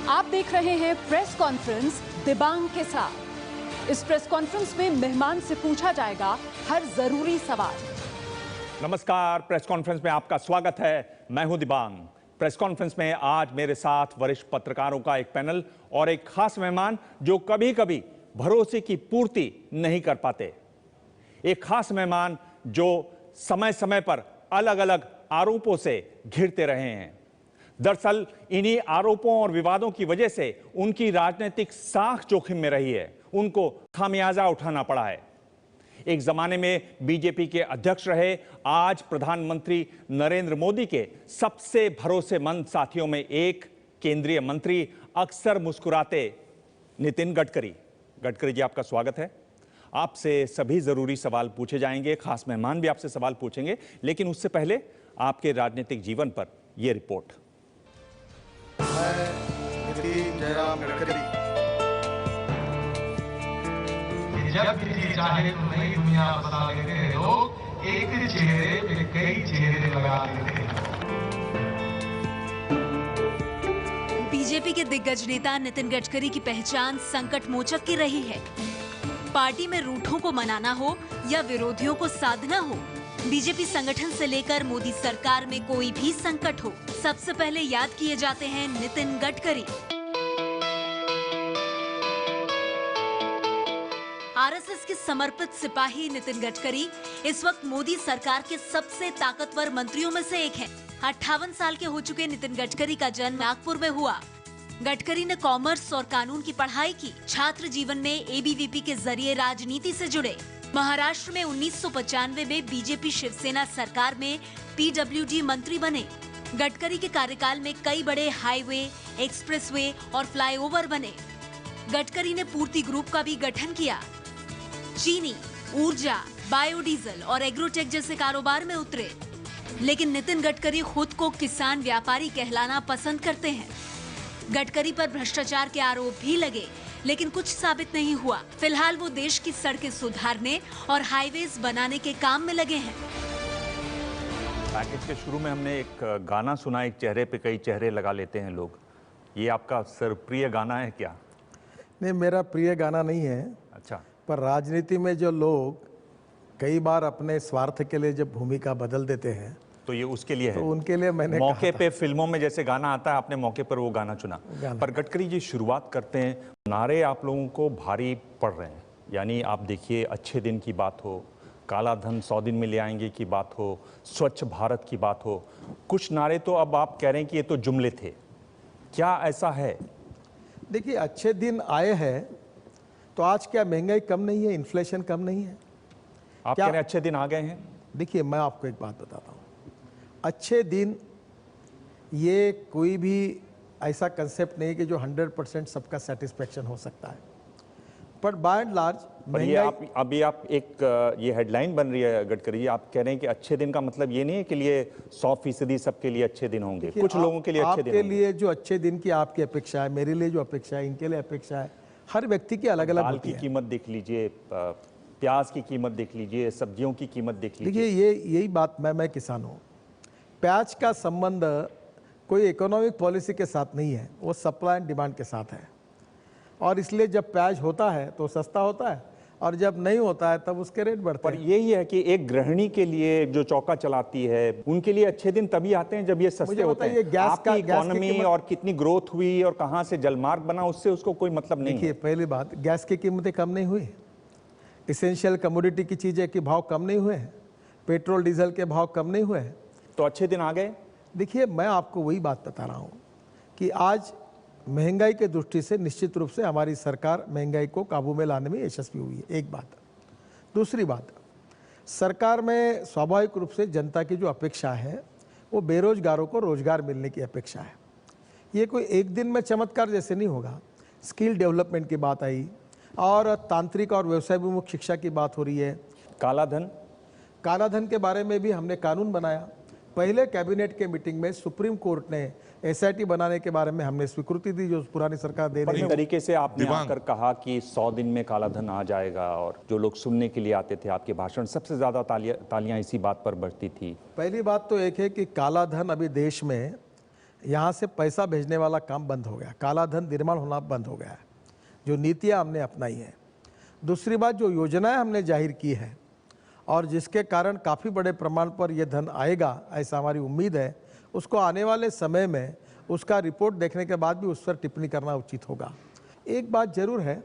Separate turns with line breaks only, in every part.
आप देख रहे हैं प्रेस कॉन्फ्रेंस दिबांग के साथ। इस प्रेस कॉन्फ्रेंस में मेहमान से पूछा जाएगा हर जरूरी सवाल।
नमस्कार, प्रेस कॉन्फ्रेंस में आपका स्वागत है। मैं हूं दिबांग। प्रेस कॉन्फ्रेंस में आज मेरे साथ वरिष्ठ पत्रकारों का एक पैनल और एक खास मेहमान जो कभी कभी भरोसे की पूर्ति नहीं कर पाते। एक खास मेहमान जो समय समय पर अलग अलग आरोपों से घिरते रहे हैं। दरअसल इन्हीं आरोपों और विवादों की वजह से उनकी राजनीतिक साख जोखिम में रही है। उनको खामियाजा उठाना पड़ा है। एक जमाने में बीजेपी के अध्यक्ष रहे, आज प्रधानमंत्री नरेंद्र मोदी के सबसे भरोसेमंद साथियों में एक केंद्रीय मंत्री, अक्सर मुस्कुराते नितिन गडकरी। गडकरी जी, आपका स्वागत है। आपसे सभी जरूरी सवाल पूछे जाएंगे, खास मेहमान भी आपसे सवाल पूछेंगे, लेकिन उससे पहले आपके राजनीतिक जीवन पर यह रिपोर्ट।
मैं नितिन जयराम गडकरी
जब किसी चाहे तो नई दुनिया बसा लेते हैं लोग, एक चेहरे पे कई चेहरे लगा लेते हैं।
बीजेपी के दिग्गज नेता नितिन गडकरी की पहचान संकट मोचक की रही है। पार्टी में रूठों को मनाना हो या विरोधियों को साधना हो, बीजेपी संगठन से लेकर मोदी सरकार में कोई भी संकट हो, सबसे पहले याद किए जाते हैं नितिन गडकरी। आरएसएस के समर्पित सिपाही नितिन गडकरी इस वक्त मोदी सरकार के सबसे ताकतवर मंत्रियों में से एक हैं। 58 साल के हो चुके नितिन गडकरी का जन्म नागपुर में हुआ। गडकरी ने कॉमर्स और कानून की पढ़ाई की। छात्र जीवन में एबीवीपी के जरिए राजनीति से जुड़े। महाराष्ट्र में 1995 में बीजेपी शिवसेना सरकार में पीडब्ल्यूडी मंत्री बने। गडकरी के कार्यकाल में कई बड़े हाईवे, एक्सप्रेसवे और फ्लाईओवर बने। गडकरी ने पूर्ति ग्रुप का भी गठन किया। चीनी, ऊर्जा, बायोडीजल और एग्रोटेक जैसे कारोबार में उतरे। लेकिन नितिन गडकरी खुद को किसान व्यापारी कहलाना पसंद करते हैं। गडकरी पर भ्रष्टाचार के आरोप भी लगे, लेकिन कुछ साबित नहीं हुआ। फिलहाल वो देश की सड़कें सुधारने और हाईवेज बनाने के काम में लगे हैं।
पैकेज के शुरू में हमने एक गाना सुना, एक चेहरे पे कई चेहरे लगा लेते हैं लोग। ये आपका प्रिय गाना है क्या?
नहीं, मेरा प्रिय गाना नहीं है।
अच्छा।
पर राजनीति में जो लोग कई बार अपने स्वार्थ के लिए जब भूमिका बदल देते हैं
तो ये उसके लिए है।
तो उनके लिए मैंने
मौके पे फिल्मों में जैसे गाना आता है, आपने मौके पर वो गाना चुना। पर गडकरी जी, शुरुआत करते हैं। नारे आप लोगों को भारी पड़ रहे हैं। यानी आप देखिए, अच्छे दिन की बात हो, काला धन 100 दिन में ले आएंगे की बात हो, स्वच्छ भारत की बात हो, कुछ नारे तो अब आप कह रहे हैं कि ये तो जुमले थे। क्या ऐसा है?
देखिए, अच्छे दिन आए हैं तो आज क्या महंगाई कम नहीं है, इन्फ्लेशन कम नहीं है?
आप कह रहे हैं अच्छे दिन आ गए हैं?
देखिए, मैं आपको एक बात बताता हूँ। अच्छे दिन ये कोई भी ऐसा कंसेप्ट नहीं है कि जो 100% सबका सेटिस्फेक्शन हो सकता है। पर बाय एंड लार्ज
अभी आप एक ये हेडलाइन बन रही है गडकरी जी, आप कह रहे हैं कि अच्छे दिन का मतलब ये नहीं है कि लिए 100% सबके लिए अच्छे दिन होंगे। कुछ लोगों के लिए अच्छे दिन,
आपके लिए जो अच्छे दिन की आपकी अपेक्षा है, मेरे लिए जो अपेक्षा है, इनके लिए अपेक्षा है, हर व्यक्ति की अलग अलग
दाल
होती
की
है।
कीमत देख लीजिए, प्याज की कीमत देख लीजिए, सब्जियों की कीमत देख लीजिए।
देखिए, यही बात, मैं किसान हूँ। प्याज का संबंध कोई इकोनॉमिक पॉलिसी के साथ नहीं है, वो सप्लाई एंड डिमांड के साथ है। और इसलिए जब प्याज होता है तो सस्ता होता है, और जब नहीं होता है तब उसके रेट बढ़ते हैं।
पर यही है कि एक गृहिणी के लिए जो चौका चलाती है, उनके लिए अच्छे दिन तभी आते हैं जब ये सस्ते होते हैं। आपकी इकोनॉमी और कितनी ग्रोथ हुई और कहां से जलमार्ग बना, उससे उसको कोई मतलब नहीं है।
देखिए, पहली बात, गैस की कीमतें कम नहीं हुई, इसेंशियल कमोडिटी की चीज़ें के भाव कम नहीं हुए हैं, पेट्रोल डीजल के भाव कम नहीं हुए हैं।
तो अच्छे दिन आ गए।
देखिए, मैं आपको वही बात बता रहा हूँ कि आज महंगाई के दृष्टि से निश्चित रूप से हमारी सरकार महंगाई को काबू में लाने में यशस्वी हुई है, एक बात। दूसरी बात, सरकार में स्वाभाविक रूप से जनता की जो अपेक्षा है वो बेरोजगारों को रोजगार मिलने की अपेक्षा है। ये कोई एक दिन में चमत्कार जैसे नहीं होगा। स्किल डेवलपमेंट की बात आई और तांत्रिक और व्यवसायभिमुख शिक्षा की बात हो रही है। काला धन के बारे में भी हमने कानून बनाया। पहले कैबिनेट के मीटिंग में सुप्रीम कोर्ट ने एसआईटी बनाने के बारे में हमने स्वीकृति दी, जो पुरानी सरकार दे रही है।
इस तरीके से आपने आकर कहा कि 100 दिन में काला धन आ जाएगा, और जो लोग सुनने के लिए आते थे आपके भाषण, सबसे ज्यादा तालियां इसी बात पर बजती थी।
पहली बात तो एक है कि काला धन अभी देश में यहाँ से पैसा भेजने वाला काम बंद हो गया, काला धन निर्माण होना बंद हो गया है, जो नीतियाँ हमने अपनाई हैं। दूसरी बात, जो योजनाएं हमने जाहिर की है और जिसके कारण काफ़ी बड़े प्रमाण पर यह धन आएगा, ऐसा हमारी उम्मीद है, उसको आने वाले समय में उसका रिपोर्ट देखने के बाद भी उस पर टिप्पणी करना उचित होगा। एक बात जरूर है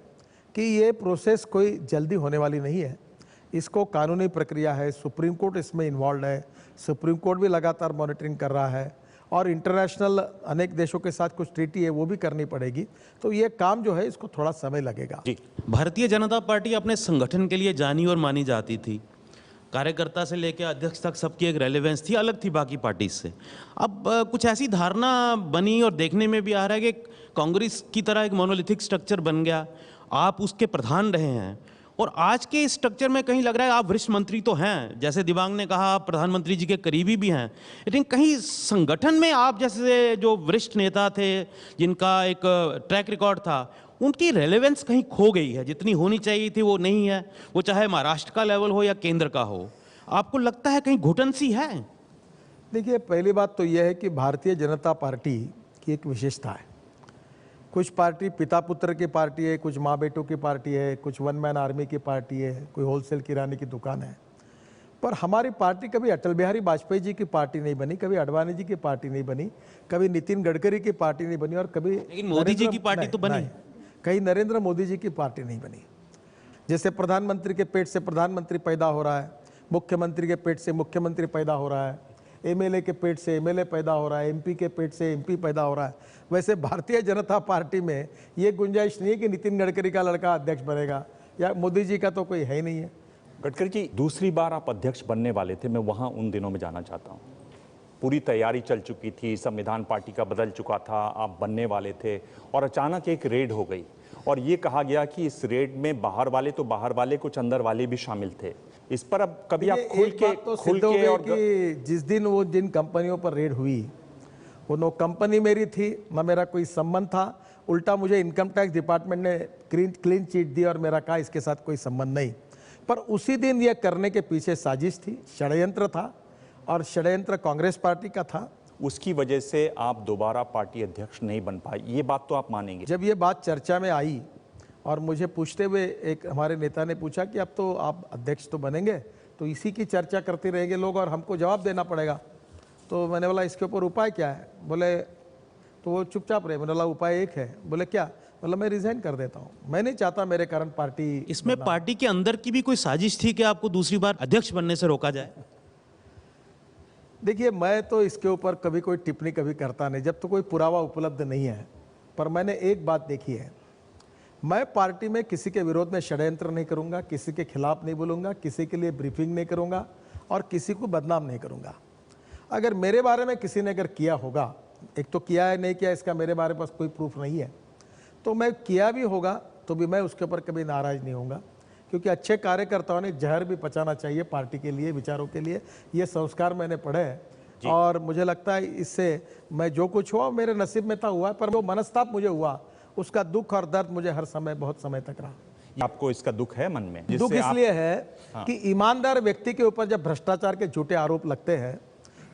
कि ये प्रोसेस कोई जल्दी होने वाली नहीं है, इसको कानूनी प्रक्रिया है, सुप्रीम कोर्ट इसमें इन्वॉल्व है, सुप्रीम कोर्ट भी लगातार मॉनिटरिंग कर रहा है और इंटरनेशनल अनेक देशों के साथ कुछ ट्रीटी है वो भी करनी पड़ेगी। तो ये काम जो है इसको थोड़ा समय लगेगा।
जी,
भारतीय जनता पार्टी अपने संगठन के लिए जानी और मानी जाती थी, कार्यकर्ता से लेकर अध्यक्ष तक सबकी एक रेलेवेंस थी, अलग थी बाकी पार्टी से। अब कुछ ऐसी धारणा बनी और देखने में भी आ रहा है कि कांग्रेस की तरह एक मोनोलिथिक स्ट्रक्चर बन गया, आप उसके प्रधान रहे हैं और आज के इस स्ट्रक्चर में कहीं लग रहा है आप वरिष्ठ मंत्री तो हैं, जैसे दिबांग ने कहा आप प्रधानमंत्री जी के करीबी भी हैं, लेकिन कहीं संगठन में आप जैसे जो वरिष्ठ नेता थे जिनका एक ट्रैक रिकॉर्ड था, उनकी रेलेवेंस कहीं खो गई है, जितनी होनी चाहिए थी वो नहीं है, वो चाहे महाराष्ट्र का लेवल हो या केंद्र का हो। आपको लगता है कहीं घुटन सी है?
देखिए, पहली बात तो यह है कि भारतीय जनता पार्टी की एक विशेषता है। कुछ पार्टी पिता पुत्र की पार्टी है, कुछ माँ बेटों की पार्टी है, कुछ वन मैन आर्मी की पार्टी है, कोई होलसेल किराने की दुकान है। पर हमारी पार्टी कभी अटल बिहारी वाजपेयी जी की पार्टी नहीं बनी, कभी अडवाणी जी की पार्टी नहीं बनी, कभी नितिन गडकरी की पार्टी नहीं बनी और कभी
लेकिन मोदी जी की पार्टी तो बनी,
कहीं नरेंद्र मोदी जी की पार्टी नहीं बनी। जैसे प्रधानमंत्री के पेट से प्रधानमंत्री पैदा हो रहा है, मुख्यमंत्री के पेट से मुख्यमंत्री पैदा हो रहा है, एमएलए के पेट से एमएलए पैदा हो रहा है, एमपी के पेट से एमपी पैदा हो रहा है। वैसे भारतीय जनता पार्टी में ये गुंजाइश नहीं है कि नितिन गडकरी का लड़का अध्यक्ष बनेगा या मोदी जी का तो कोई है ही नहीं है।
गडकरी जी, दूसरी बार आप अध्यक्ष बनने वाले थे, मैं वहां उन दिनों में जाना चाहता हूं। पूरी तैयारी चल चुकी थी, संविधान पार्टी का बदल चुका था, आप बनने वाले थे और अचानक एक रेड हो गई और ये कहा गया कि इस रेड में बाहर वाले तो बाहर वाले, कुछ अंदर वाले भी शामिल थे। इस पर अब कभी आप खुल के और
कि जिस दिन वो जिन कंपनियों पर रेड हुई वो नो कंपनी मेरी थी, ना मेरा कोई संबंध था, उल्टा मुझे इनकम टैक्स डिपार्टमेंट ने क्लीन चिट दी और मेरा कहा इसके साथ कोई संबंध नहीं। पर उसी दिन ये करने के पीछे साजिश थी, षड्यंत्र था और षड्यंत्र कांग्रेस पार्टी का था।
उसकी वजह से आप दोबारा पार्टी अध्यक्ष नहीं बन पाए, ये बात तो आप मानेंगे?
जब ये बात चर्चा में आई और मुझे पूछते हुए एक हमारे नेता ने पूछा कि अब तो आप अध्यक्ष तो बनेंगे, तो इसी की चर्चा करते रहेंगे लोग और हमको जवाब देना पड़ेगा। तो मैंने बोला इसके ऊपर उपाय क्या है? बोले, तो वो चुपचाप रहे। मैंने बोला उपाय एक है। बोले क्या? मतलब मैं रिजाइन कर देता हूँ, मैं नहीं चाहता मेरे कारण पार्टी।
इसमें पार्टी के अंदर की भी कोई साजिश थी कि आपको दूसरी बार अध्यक्ष बनने से रोका जाए?
देखिए, मैं तो इसके ऊपर कभी कोई टिप्पणी कभी करता नहीं जब तो कोई पुरावा उपलब्ध नहीं है। पर मैंने एक बात देखी है, मैं पार्टी में किसी के विरोध में षड्यंत्र नहीं करूंगा, किसी के खिलाफ नहीं बोलूंगा, किसी के लिए ब्रीफिंग नहीं करूंगा और किसी को बदनाम नहीं करूंगा। अगर मेरे बारे में किसी ने अगर किया होगा, एक तो किया है नहीं किया इसका मेरे बारे में कोई प्रूफ नहीं है, तो मैं किया भी होगा तो भी मैं उसके ऊपर कभी नाराज नहीं होऊंगा, क्योंकि अच्छे कार्यकर्ताओं ने जहर भी पचाना चाहिए पार्टी के लिए, विचारों के लिए। ये संस्कार मैंने पढ़े हैं और मुझे लगता है इससे मैं जो कुछ हुआ मेरे नसीब में था हुआ, पर वो मनस्ताप मुझे हुआ उसका दुख और दर्द मुझे हर समय बहुत समय तक रहा।
आपको इसका दुख है मन में?
दुख इसलिए है कि ईमानदार व्यक्ति के ऊपर जब भ्रष्टाचार के झूठे आरोप लगते हैं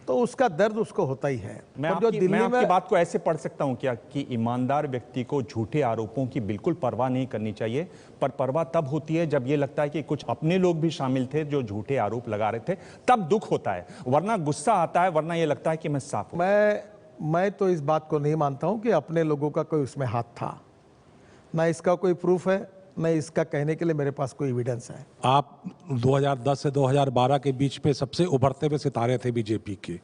तो उसका दर्द उसको होता ही है।
मैं आपकी बात को ऐसे पढ़ सकता हूं क्या कि ईमानदार व्यक्ति को झूठे आरोपों की बिल्कुल परवाह नहीं करनी चाहिए, पर परवाह तब होती है जब ये लगता है कि कुछ अपने लोग भी शामिल थे जो झूठे आरोप लगा रहे थे, तब दुख होता है, वरना गुस्सा आता है, वरना ये लगता है कि मैं साफ हूं।
मैं तो इस बात को नहीं मानता हूं कि अपने लोगों का कोई उसमें हाथ था, ना इसका कोई प्रूफ है, न इसका कहने के लिए मेरे पास कोई एविडेंस है।
आप 2010 से 2012 के बीच में सबसे उभरते हुए सितारे थे बीजेपी के,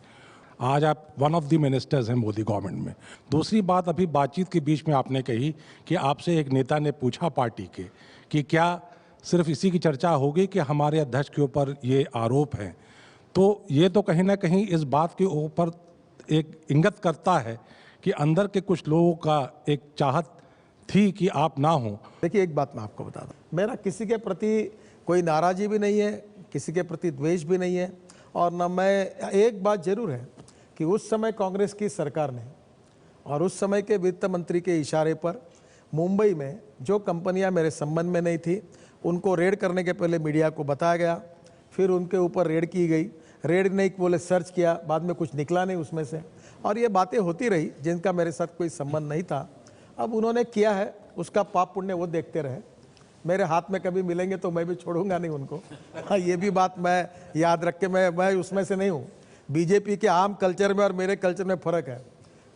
आज आप वन ऑफ द मिनिस्टर्स हैं मोदी गवर्नमेंट में। दूसरी बात, अभी बातचीत के बीच में आपने कही कि आपसे एक नेता ने पूछा पार्टी के कि क्या सिर्फ इसी की चर्चा होगी कि हमारे अध्यक्ष के ऊपर ये आरोप हैं, तो ये तो कहीं ना कहीं इस बात के ऊपर एक इंगित करता है कि अंदर के कुछ लोगों का एक चाहत थी कि आप ना हो।
देखिए, एक बात मैं आपको बता दूं, मेरा किसी के प्रति कोई नाराजी भी नहीं है, किसी के प्रति द्वेष भी नहीं है, और न मैं, एक बात जरूर है कि उस समय कांग्रेस की सरकार ने और उस समय के वित्त मंत्री के इशारे पर मुंबई में जो कंपनियां मेरे संबंध में नहीं थी उनको रेड करने के पहले मीडिया को बताया गया, फिर उनके ऊपर रेड की गई। रेड नहीं बोले सर्च किया, बाद में कुछ निकला नहीं उसमें से, और ये बातें होती रही जिनका मेरे साथ कोई संबंध नहीं था। अब उन्होंने किया है, उसका पाप पुण्य वो देखते रहे। मेरे हाथ में कभी मिलेंगे तो मैं भी छोड़ूंगा नहीं उनको। हाँ, ये भी बात मैं याद रख के, मैं उसमें से नहीं हूँ। बीजेपी के आम कल्चर में और मेरे कल्चर में फ़र्क है।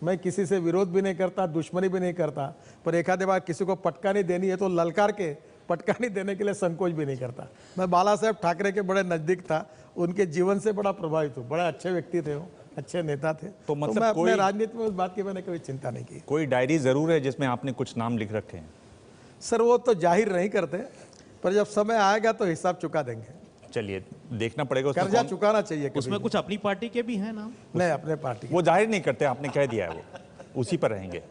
मैं किसी से विरोध भी नहीं करता, दुश्मनी भी नहीं करता, पर एक आधे बार किसी को पटकानी देनी है तो ललकार के पटकानी देने के लिए संकोच भी नहीं करता। मैं बाला साहेब ठाकरे के बड़े नज़दीक था, उनके जीवन से बड़ा प्रभावित हूँ। बड़े अच्छे व्यक्ति थे वो, अच्छे नेता थे।
तो मतलब
मैं
कोई
अपने राजनीति में उस बात की मैंने कभी चिंता नहीं की।
कोई डायरी जरूर है जिसमें आपने कुछ नाम लिख रखे हैं?
सर वो तो जाहिर नहीं करते, पर जब समय आएगा तो हिसाब चुका देंगे।
चलिए देखना पड़ेगा उसमें
कर्जा
कौन-
चुकाना चाहिए कभी
उसमें
भी।
कुछ अपनी पार्टी के भी हैं नाम?
नहीं, अपने पार्टी
वो जाहिर नहीं करते, आपने कह दिया है वो उसी पर रहेंगे।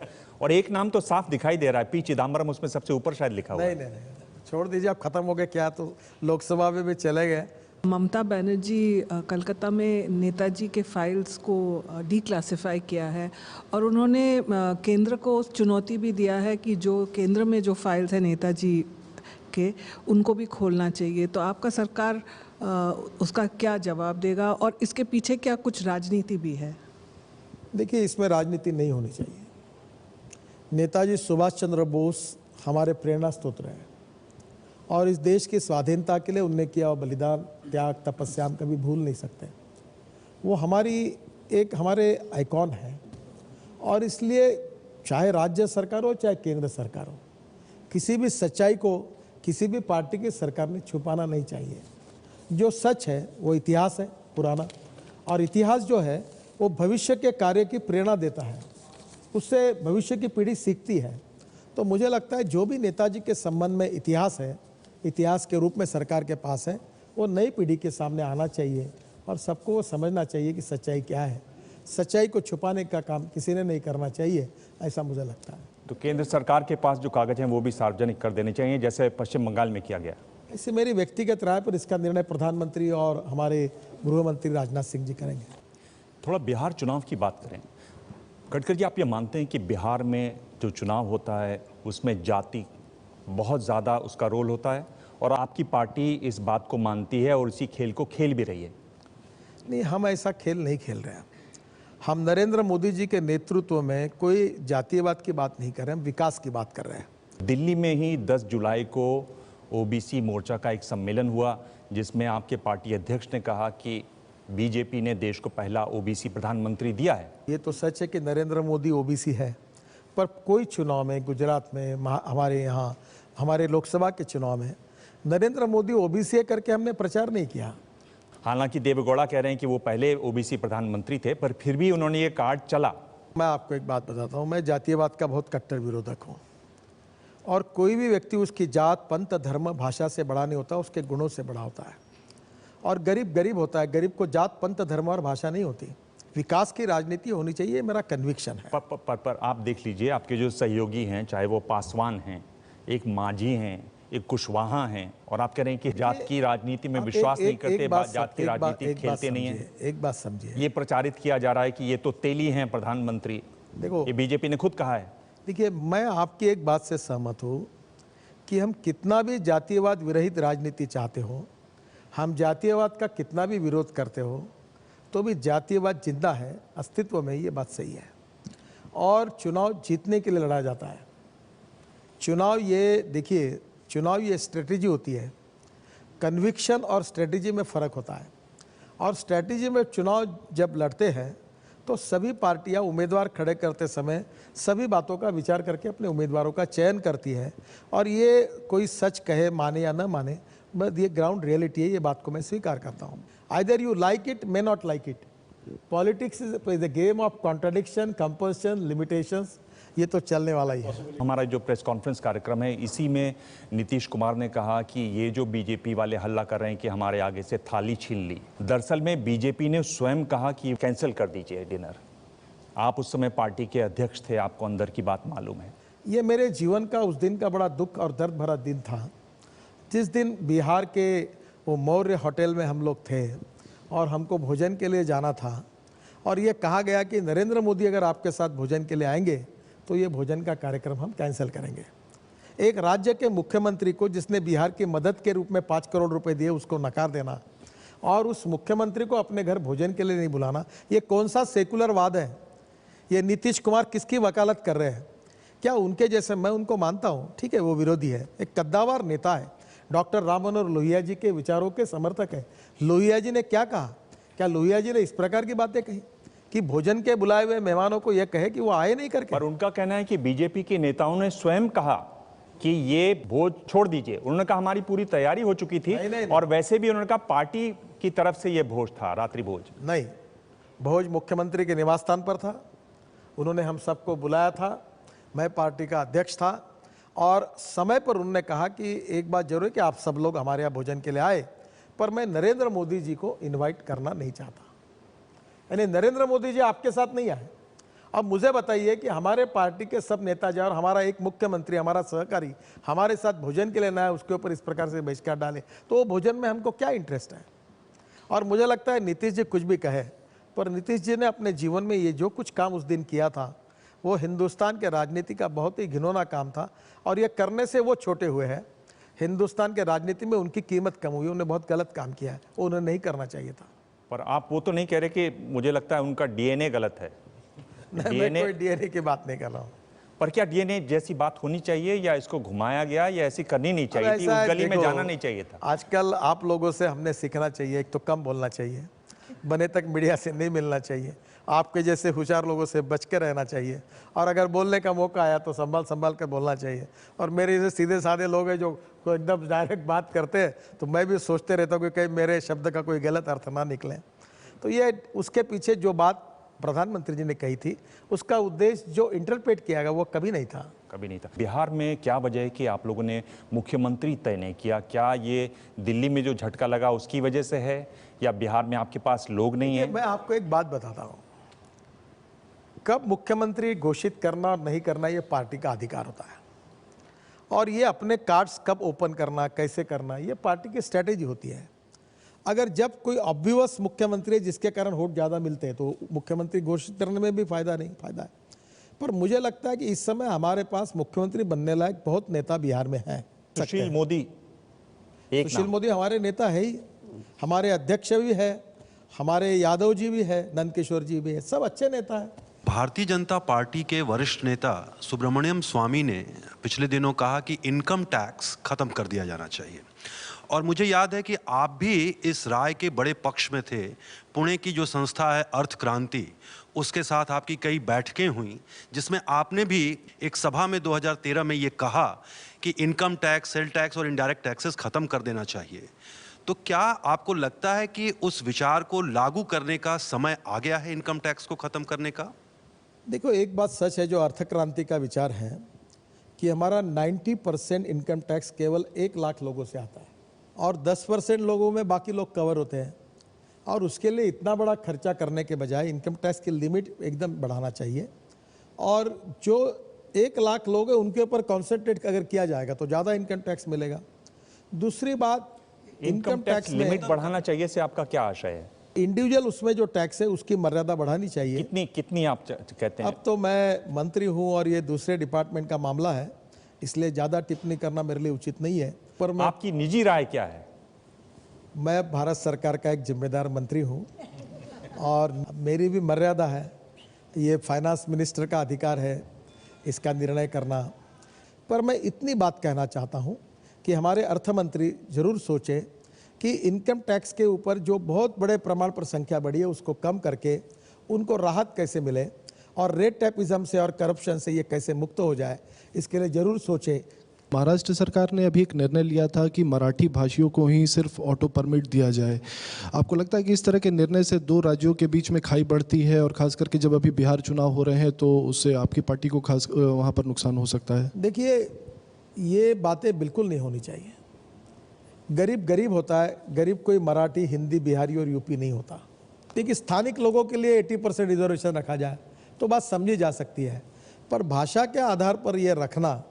और एक नाम तो साफ दिखाई दे रहा है, पी चिदम्बरम उसमें सबसे ऊपर शायद लिखा हुआ
नहीं
है।
नहीं नहीं, छोड़ दीजिए, आप खत्म हो गए क्या, तो लोकसभा में भी चले गए।
ममता बनर्जी कलकत्ता में नेताजी के फाइल्स को डिक्लासिफाई किया है और उन्होंने केंद्र को चुनौती भी दिया है कि जो केंद्र में जो फाइल्स हैं नेताजी के, उनको भी खोलना चाहिए। तो आपका सरकार उसका क्या जवाब देगा और इसके पीछे क्या कुछ राजनीति भी है?
देखिए, इसमें राजनीति नहीं होनी चाहिए। नेताजी सुभाष चंद्र बोस हमारे प्रेरणा स्रोत हैं और इस देश की स्वाधीनता के लिए उनने किया हुआ बलिदान, त्याग, तपस्या हम कभी भूल नहीं सकते। वो हमारे आइकॉन है और इसलिए चाहे राज्य सरकार हो चाहे केंद्र सरकार हो, किसी भी सच्चाई को किसी भी पार्टी की सरकार ने छुपाना नहीं चाहिए। जो सच है वो इतिहास है पुराना, और इतिहास जो है वो भविष्य के कार्य की प्रेरणा देता है, उससे भविष्य की पीढ़ी सीखती है। तो मुझे लगता है जो भी नेताजी के संबंध में इतिहास है, इतिहास के रूप में सरकार के पास है, वो नई पीढ़ी के सामने आना चाहिए और सबको वो समझना चाहिए कि सच्चाई क्या है। सच्चाई को छुपाने का काम किसी ने नहीं करना चाहिए, ऐसा मुझे लगता है।
तो केंद्र सरकार के पास जो कागज हैं वो भी सार्वजनिक कर देने चाहिए, जैसे पश्चिम बंगाल में किया गया।
इससे मेरी व्यक्तिगत राय पर इसका निर्णय प्रधानमंत्री और हमारे गृह मंत्री राजनाथ सिंह जी करेंगे।
थोड़ा बिहार चुनाव की बात करें। गडकरी जी, आप ये मानते हैं कि बिहार में जो चुनाव होता है उसमें जाति बहुत ज़्यादा उसका रोल होता है, और आपकी पार्टी इस बात को मानती है और इसी खेल को खेल भी रही है?
नहीं, हम ऐसा खेल नहीं खेल रहे हैं। हम नरेंद्र मोदी जी के नेतृत्व में कोई जातीयवाद की बात नहीं कर रहे हैं, हम विकास की बात कर रहे हैं।
दिल्ली में ही 10 जुलाई को ओबीसी मोर्चा का एक सम्मेलन हुआ जिसमें आपके पार्टी अध्यक्ष ने कहा कि बीजेपी ने देश को पहला ओबीसी प्रधानमंत्री दिया है।
ये तो सच है कि नरेंद्र मोदी ओबीसी है, पर कोई चुनाव में, गुजरात में, हमारे यहाँ हमारे लोकसभा के चुनाव में नरेंद्र मोदी ओबीसी करके हमने प्रचार नहीं किया।
हालांकि देवेगौड़ा कह रहे हैं कि वो पहले ओबीसी प्रधानमंत्री थे, पर फिर भी उन्होंने ये कार्ड चला।
मैं आपको एक बात बताता हूँ, मैं जातीयवाद का बहुत कट्टर विरोधक हूँ, और कोई भी व्यक्ति उसकी जात, पंथ, धर्म, भाषा से बड़ा नहीं होता, उसके गुणों से बड़ा होता है। और गरीब गरीब होता है, गरीब को जात, पंथ, धर्म और भाषा नहीं होती। विकास की राजनीति होनी चाहिए, मेरा कन्विक्शन है।
पर आप देख लीजिए, आपके जो सहयोगी हैं, चाहे वो पासवान हैं, एक मांझी हैं, एक कुशवाहा हैं, और आप कह रहे हैं कि जात की राजनीति में विश्वास नहीं करते, जात की राजनीति खेलते नहीं हैं।
एक बात समझिए,
ये प्रचारित किया जा रहा है कि ये तो तेली हैं प्रधानमंत्री।
देखो,
ये बीजेपी ने खुद कहा है।
देखिए, मैं आपकी एक बात से सहमत हूँ कि हम कितना भी जातीयवाद विरहित राजनीति चाहते हो, हम जातीयवाद का कितना भी विरोध करते हो, तो भी जातीयवाद जिंदा है, अस्तित्व में, ये बात सही है। और चुनाव जीतने के लिए लड़ा जाता है। चुनाव ये देखिए, चुनाव ये स्ट्रेटेजी होती है। कन्विक्शन और स्ट्रेटेजी में फ़र्क होता है। और स्ट्रेटेजी में चुनाव जब लड़ते हैं तो सभी पार्टियां उम्मीदवार खड़े करते समय सभी बातों का विचार करके अपने उम्मीदवारों का चयन करती है। और ये कोई सच कहे, माने या न माने, बस ये ग्राउंड रियलिटी है, ये बात को मैं स्वीकार करता हूँ। Either you like it, may not like it. Politics is a game of contradiction, compulsion, limitations, ये तो चलने वाला ही है।
हमारा जो प्रेस कॉन्फ्रेंस कार्यक्रम है, इसी में नीतीश कुमार ने कहा कि ये जो बीजेपी वाले हल्ला कर रहे हैं कि हमारे आगे से थाली छीन ली, दरअसल में बीजेपी ने स्वयं कहा कि कैंसिल कर दीजिए डिनर। आप उस समय पार्टी के अध्यक्ष थे, आपको अंदर की बात मालूम है।
ये मेरे जीवन का उस दिन का बड़ा दुख और दर्द भरा दिन था, जिस दिन बिहार के वो मौर्य होटल में हम लोग थे और हमको भोजन के लिए जाना था, और ये कहा गया कि नरेंद्र मोदी अगर आपके साथ भोजन के लिए आएंगे तो ये भोजन का कार्यक्रम हम कैंसिल करेंगे। एक राज्य के मुख्यमंत्री को, जिसने बिहार की मदद के रूप में 5 करोड़ रुपए दिए, उसको नकार देना, और उस मुख्यमंत्री को अपने घर भोजन के लिए नहीं बुलाना, ये कौन सा सेकुलर वाद है? ये नीतीश कुमार किसकी वकालत कर रहे हैं? क्या उनके जैसे, मैं उनको मानता हूँ, ठीक है, वो विरोधी है, एक कद्दावर नेता है, डॉक्टर राम मनोहर लोहिया जी के विचारों के समर्थक है। लोहिया जी ने क्या कहा? क्या लोहिया जी ने इस प्रकार की बातें कही कि भोजन के बुलाए हुए मेहमानों को यह कहे कि वो आए नहीं करके?
पर उनका कहना है कि बीजेपी के नेताओं ने स्वयं कहा कि ये भोज छोड़ दीजिए। उन्होंने कहा हमारी पूरी तैयारी हो चुकी थी। नहीं। और वैसे भी उन्होंने कहा पार्टी की तरफ से ये भोज था, रात्रि भोज
नहीं। भोज मुख्यमंत्री के निवास स्थान पर था, उन्होंने हम सबको बुलाया था, मैं पार्टी का अध्यक्ष था और समय पर उन्होंने कहा कि एक बात जरूर है कि आप सब लोग हमारे यहाँ भोजन के लिए आए, पर मैं नरेंद्र मोदी जी को इनवाइट करना नहीं चाहता। यानी नरेंद्र मोदी जी आपके साथ नहीं आए। अब मुझे बताइए कि हमारे पार्टी के सब नेता जाए और हमारा एक मुख्यमंत्री, हमारा सहकारी हमारे साथ भोजन के लिए ना है, उसके ऊपर इस प्रकार से बहिष्कार डाले, तो वो भोजन में हमको क्या इंटरेस्ट है? और मुझे लगता है नीतीश जी कुछ भी कहे, पर नीतीश जी ने अपने जीवन में ये जो कुछ काम उस दिन किया था वो हिंदुस्तान के राजनीति का बहुत ही घिनौना काम था और ये करने से वो छोटे हुए हैं। हिंदुस्तान के राजनीति में उनकी कीमत कम हुई, उन्होंने बहुत गलत काम किया है, वो उन्हें नहीं करना चाहिए था।
पर आप वो तो नहीं कह रहे कि मुझे लगता है उनका डीएनए गलत है?
मैं कोई डीएनए की बात नहीं कर रहा हूँ।
पर क्या डीएनए जैसी बात होनी चाहिए या इसको घुमाया गया या ऐसी करनी नहीं चाहिए थी? उस गली में जाना नहीं चाहिए था?
आजकल आप लोगों से हमने सीखना चाहिए, एक तो कम बोलना चाहिए, बने तक मीडिया से नहीं मिलना चाहिए, आपके जैसे होशियार लोगों से बच के रहना चाहिए और अगर बोलने का मौका आया तो संभाल कर बोलना चाहिए। और मेरे जैसे सीधे साधे लोग हैं जो एकदम डायरेक्ट बात करते हैं, तो मैं भी सोचते रहता हूँ कि कहीं मेरे शब्द का कोई गलत अर्थ ना निकले। तो ये उसके पीछे जो बात प्रधानमंत्री जी ने कही थी, उसका उद्देश्य जो इंटरप्रेट किया गया वो कभी नहीं था।
कभी नहीं था। बिहार में क्या वजह है कि आप लोगों ने मुख्यमंत्री तय नहीं किया? क्या ये दिल्ली में जो झटका लगा उसकी वजह से है या बिहार में आपके पास लोग नहीं है?
मैं आपको एक बात बताता हूँ, कब मुख्यमंत्री घोषित करना और नहीं करना ये पार्टी का अधिकार होता है और ये अपने कार्ड्स कब ओपन करना, कैसे करना, ये पार्टी की स्ट्रेटेजी होती है। अगर जब कोई ऑब्वियस मुख्यमंत्री जिसके कारण वोट ज़्यादा मिलते हैं तो मुख्यमंत्री घोषित करने में भी फायदा है। पर मुझे लगता है कि इस समय हमारे पास मुख्यमंत्री बनने लायक बहुत नेता बिहार में हैं।
सुशील मोदी,
सुशील मोदी हमारे नेता है ही, हमारे अध्यक्ष भी है, हमारे यादव जी भी है, नंदकिशोर जी भी है, सब अच्छे नेता हैं।
भारतीय जनता पार्टी के वरिष्ठ नेता सुब्रमण्यम स्वामी ने पिछले दिनों कहा कि इनकम टैक्स खत्म कर दिया जाना चाहिए और मुझे याद है कि आप भी इस राय के बड़े पक्ष में थे। पुणे की जो संस्था है अर्थ क्रांति, उसके साथ आपकी कई बैठकें हुई जिसमें आपने भी एक सभा में 2013 में ये कहा कि इनकम टैक्स, सेल टैक्स और इनडायरेक्ट टैक्सेस खत्म कर देना चाहिए। तो क्या आपको लगता है कि उस विचार को लागू करने का समय आ गया है, इनकम टैक्स को खत्म करने का?
देखो, एक बात सच है जो अर्थ क्रांति का विचार है कि हमारा 90% इनकम टैक्स केवल 1 लाख लोगों से आता है और 10% लोगों में बाकी लोग कवर होते हैं और उसके लिए इतना बड़ा खर्चा करने के बजाय इनकम टैक्स की लिमिट एकदम बढ़ाना चाहिए और जो 1 लाख लोग हैं उनके ऊपर कॉन्सेंट्रेट अगर किया जाएगा तो ज़्यादा इनकम टैक्स मिलेगा। दूसरी बात,
इनकम टैक्स लिमिट बढ़ाना चाहिए से आपका क्या आशय है?
इंडिविजुअल उसमें जो टैक्स है उसकी मर्यादा बढ़ानी चाहिए।
कितनी आप कहते हैं?
अब तो मैं मंत्री हूं और ये दूसरे डिपार्टमेंट का मामला है, इसलिए ज़्यादा टिप्पणी करना मेरे लिए उचित नहीं है। पर मैं,
आपकी निजी राय क्या है?
मैं भारत सरकार का एक जिम्मेदार मंत्री हूं और मेरी भी मर्यादा है, ये फाइनेंस मिनिस्टर का अधिकार है इसका निर्णय करना। पर मैं इतनी बात कहना चाहता हूं कि हमारे अर्थ मंत्री जरूर सोचें कि इनकम टैक्स के ऊपर जो बहुत बड़े प्रमाण पर संख्या बढ़ी है उसको कम करके उनको राहत कैसे मिले और रेट टैपिज्म से और करप्शन से ये कैसे मुक्त हो जाए, इसके लिए जरूर सोचें।
महाराष्ट्र सरकार ने अभी एक निर्णय लिया था कि मराठी भाषियों को ही सिर्फ ऑटो परमिट दिया जाए। आपको लगता है कि इस तरह के निर्णय से 2 राज्यों के बीच में खाई बढ़ती है और खास करके जब अभी बिहार चुनाव हो रहे हैं तो उससे आपकी पार्टी को खास वहाँ पर नुकसान हो सकता है? देखिए,
ये बातें बिल्कुल नहीं होनी चाहिए। गरीब गरीब होता है, गरीब कोई मराठी, हिंदी, बिहारी और यूपी नहीं होता। देखिए, स्थानिक लोगों के लिए 80% रिजर्वेशन रखा जाए तो बात समझी जा सकती है, पर भाषा के आधार पर यह रखना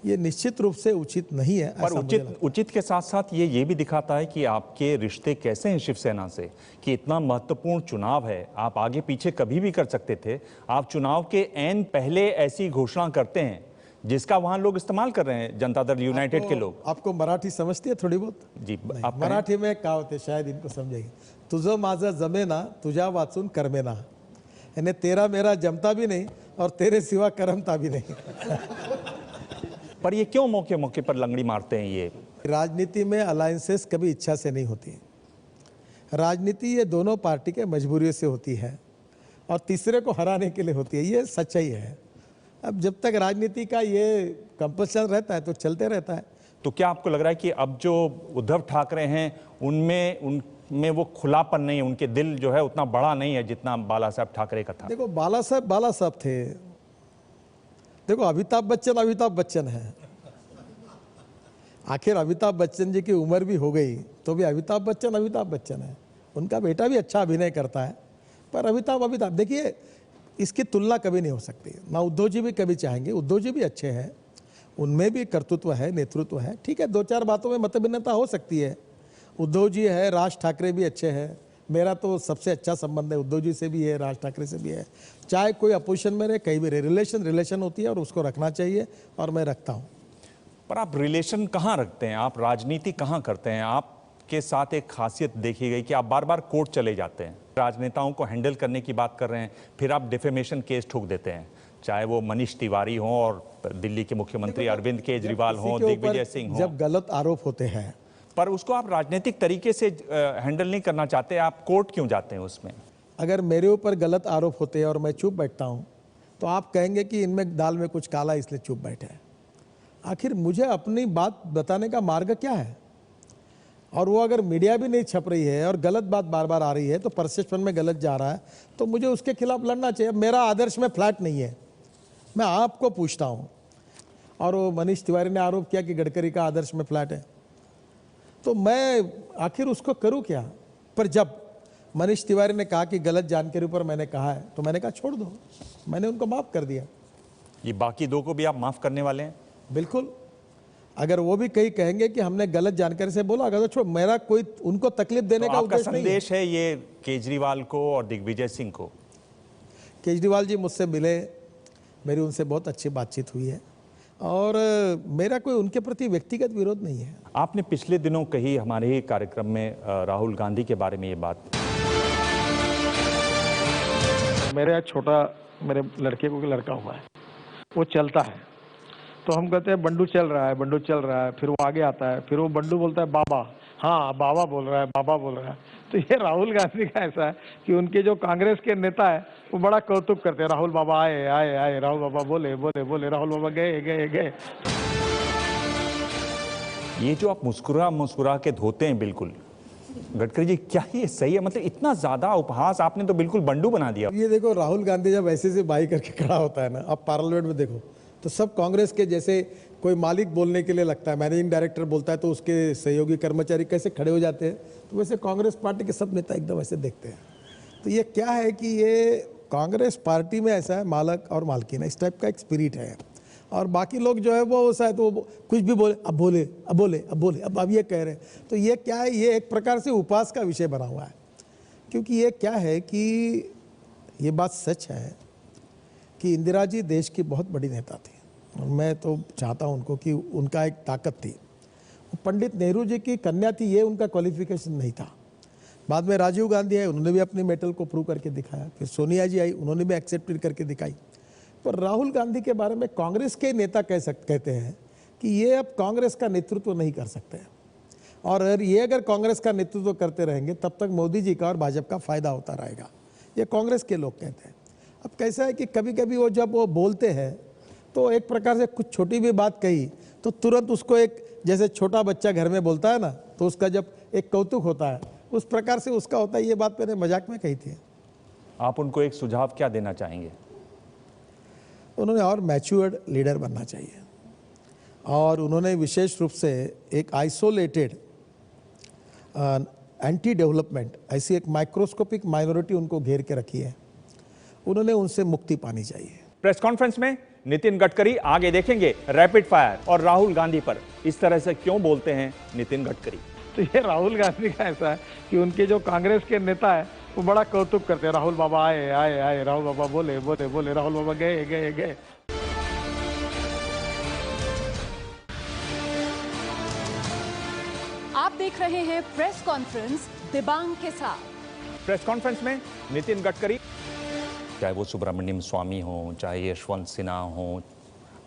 ये निश्चित रूप से उचित नहीं है।
पर उचित के साथ साथ ये भी दिखाता है कि आपके रिश्ते कैसे हैं शिवसेना से, कि इतना महत्वपूर्ण चुनाव है, आप आगे पीछे कभी भी कर सकते थे। आप चुनाव के ऐन पहले ऐसी घोषणा करते हैं जिसका वहां लोग इस्तेमाल कर रहे हैं, जनता दल यूनाइटेड के लोग।
आपको मराठी समझती है थोड़ी बहुत?
जी,
नहीं,
आप
मराठी में एक कहावत है, शायद इनको समझेगी, तुझं माझं जमेना तुझ्या वाचून करमेना, यानी तेरा मेरा जमता भी नहीं और तेरे सिवा करमता भी नहीं।
पर ये क्यों मौके मौके पर लंगड़ी मारते हैं ये?
राजनीति में अलायंसेस कभी इच्छा से नहीं होती। राजनीति ये दोनों पार्टी के मजबूरियों से होती है और तीसरे को हराने के लिए होती है, ये सच्चाई है। अब जब तक राजनीति का ये कंपल्सन रहता है तो चलते रहता है।
तो क्या आपको लग रहा है कि अब जो उद्धव ठाकरे हैं उनमें वो खुलापन नहीं है, उनके दिल जो है उतना बड़ा नहीं है जितना बाला साहब ठाकरे का था?
देखो बाला साहब थे, देखो अमिताभ बच्चन है। आखिर अमिताभ बच्चन जी की उम्र भी हो गई तो भी अमिताभ बच्चन है। उनका बेटा भी अच्छा अभिनय करता है, पर अमिताभ देखिए इसकी तुलना कभी नहीं हो सकती ना। उद्धव जी भी कभी चाहेंगे, उद्धव जी भी अच्छे हैं, उनमें भी कर्तृत्व है, नेतृत्व है, ठीक है, दो चार बातों में मतभिन्नता हो सकती है। उद्धव जी है, राज ठाकरे भी अच्छे हैं, मेरा तो सबसे अच्छा संबंध है उद्धव जी से भी है, राज ठाकरे से भी है। चाहे कोई अपोजिशन में रहे, कहीं भी रहे, रिलेशन होती है और उसको रखना चाहिए और मैं रखता हूँ।
पर आप रिलेशन कहाँ रखते हैं, आप राजनीति कहाँ करते हैं? आपके साथ एक खासियत देखी गई कि आप बार बार कोर्ट चले जाते हैं, राजनेताओं को हैंडल करने की बात कर रहे हैं, फिर आप डिफेमेशन केस ठोक देते हैं, चाहे वो मनीष तिवारी हो और दिल्ली के मुख्यमंत्री अरविंद केजरीवाल हो, दिग्विजय सिंह हो।
जब गलत आरोप होते हैं
पर उसको आप राजनीतिक तरीके से हैंडल नहीं करना चाहते, आप कोर्ट क्यों जाते हैं उसमें?
अगर मेरे ऊपर गलत आरोप होते हैं और मैं चुप बैठता हूँ तो आप कहेंगे कि इनमें दाल में कुछ काला इसलिए चुप बैठे हैं। आखिर मुझे अपनी बात बताने का मार्ग क्या है? और वो अगर मीडिया भी नहीं छप रही है और गलत बात बार बार आ रही है तो परसेप्शन में गलत जा रहा है तो मुझे उसके खिलाफ लड़ना चाहिए। मेरा आदर्श में फ्लैट नहीं है, मैं आपको पूछता हूँ। और वो मनीष तिवारी ने आरोप किया कि गडकरी का आदर्श में फ्लैट है, तो मैं आखिर उसको करूँ क्या? पर जब मनीष तिवारी ने कहा कि गलत जानकारी पर मैंने कहा है तो मैंने कहा छोड़ दो, मैंने उनको माफ़ कर दिया।
ये बाकी दो को भी आप माफ़ करने वाले हैं?
बिल्कुल। अगर वो भी कहीं कहेंगे कि हमने गलत जानकारी से बोला, अगर तो छोड़, मेरा कोई उनको तकलीफ देने का उद्देश्य नहीं है।
संदेश है ये केजरीवाल को और दिग्विजय सिंह को?
केजरीवाल जी मुझसे मिले, मेरी उनसे बहुत अच्छी बातचीत हुई है और मेरा कोई उनके प्रति व्यक्तिगत विरोध नहीं है।
आपने पिछले दिनों कही हमारे ही कार्यक्रम में राहुल गांधी के बारे में ये बात।
मेरे मेरे लड़के को लड़का हुआ है, वो चलता है तो हम कहते हैं बंडू चल रहा है, फिर वो आगे आता है, फिर वो बंडू बोलता है बाबा, हाँ बाबा बोल रहा है। तो ये राहुल गांधी का ऐसा है कि उनके जो कांग्रेस के नेता है वो बड़ा कौतुक करते हैं, राहुल बाबा आए, राहुल बाबा बोले, राहुल बाबा गए।
ये जो आप मुस्कुरा के धोते हैं बिल्कुल, गडकरी जी, क्या ये सही है? मतलब इतना ज्यादा उपहास आपने तो बिल्कुल बंडू बना दिया।
ये देखो राहुल गांधी जब ऐसे से बाई करके खड़ा होता है ना, आप पार्लियामेंट में देखो तो सब कांग्रेस के जैसे कोई मालिक बोलने के लिए लगता है, मैनेजिंग डायरेक्टर बोलता है तो उसके सहयोगी कर्मचारी कैसे खड़े हो जाते हैं, तो वैसे कांग्रेस पार्टी के सब नेता एकदम ऐसे देखते हैं। तो ये क्या है कि ये कांग्रेस पार्टी में ऐसा है, मालक और मालकिन, इस टाइप का एक स्पिरिट है। और बाकी लोग जो है वो शायद वो कुछ भी बोले, अब ये कह रहे हैं। तो ये क्या है, ये एक प्रकार से उपहास का विषय बना हुआ है। क्योंकि ये क्या है कि ये बात सच है कि इंदिरा जी देश की बहुत बड़ी नेता थी और मैं तो चाहता हूं उनको कि उनका एक ताकत थी। पंडित नेहरू जी की कन्या थी, ये उनका क्वालिफिकेशन नहीं था। बाद में राजीव गांधी आए, उन्होंने भी अपनी मेटल को प्रूव करके दिखाया। फिर सोनिया जी आई, उन्होंने भी एक्सेप्ट करके दिखाई। पर राहुल गांधी के बारे में कांग्रेस के नेता कहते हैं कि ये अब कांग्रेस का नेतृत्व नहीं कर सकते और अगर कांग्रेस का नेतृत्व करते रहेंगे तब तक मोदी जी का और भाजपा का फायदा होता रहेगा, ये कांग्रेस के लोग कहते हैं। अब कैसा है कि कभी कभी वो जब वो बोलते हैं तो एक प्रकार से कुछ छोटी भी बात कही तो तुरंत उसको एक, जैसे छोटा बच्चा घर में बोलता है ना, तो उसका जब एक कौतुक होता है उस प्रकार से उसका होता है। ये बात मैंने मजाक में कही थी।
आप उनको एक सुझाव क्या देना चाहेंगे?
उन्होंने और मैच्योर्ड लीडर बनना चाहिए और उन्होंने विशेष रूप से एक आइसोलेटेड एंटी डेवलपमेंट, ऐसी एक माइक्रोस्कोपिक माइनॉरिटी उनको घेर के रखी है, उन्होंने उनसे मुक्ति पानी चाहिए।
प्रेस कॉन्फ्रेंस में नितिन गडकरी आगे देखेंगे रैपिड फायर और राहुल गांधी पर इस तरह से क्यों बोलते हैं नितिन गडकरी।
तो ये राहुल गांधी का ऐसा है कि उनके जो कांग्रेस के नेता है वो बड़ा कौतुक करते हैं, राहुल बाबा आए, राहुल बाबा बोले, राहुल बाबा गए।
आप देख रहे हैं प्रेस कॉन्फ्रेंस दिबांग के साथ।
प्रेस कॉन्फ्रेंस में नितिन गडकरी, चाहे वो सुब्रमण्यम स्वामी हो, चाहे यशवंत सिन्हा हो,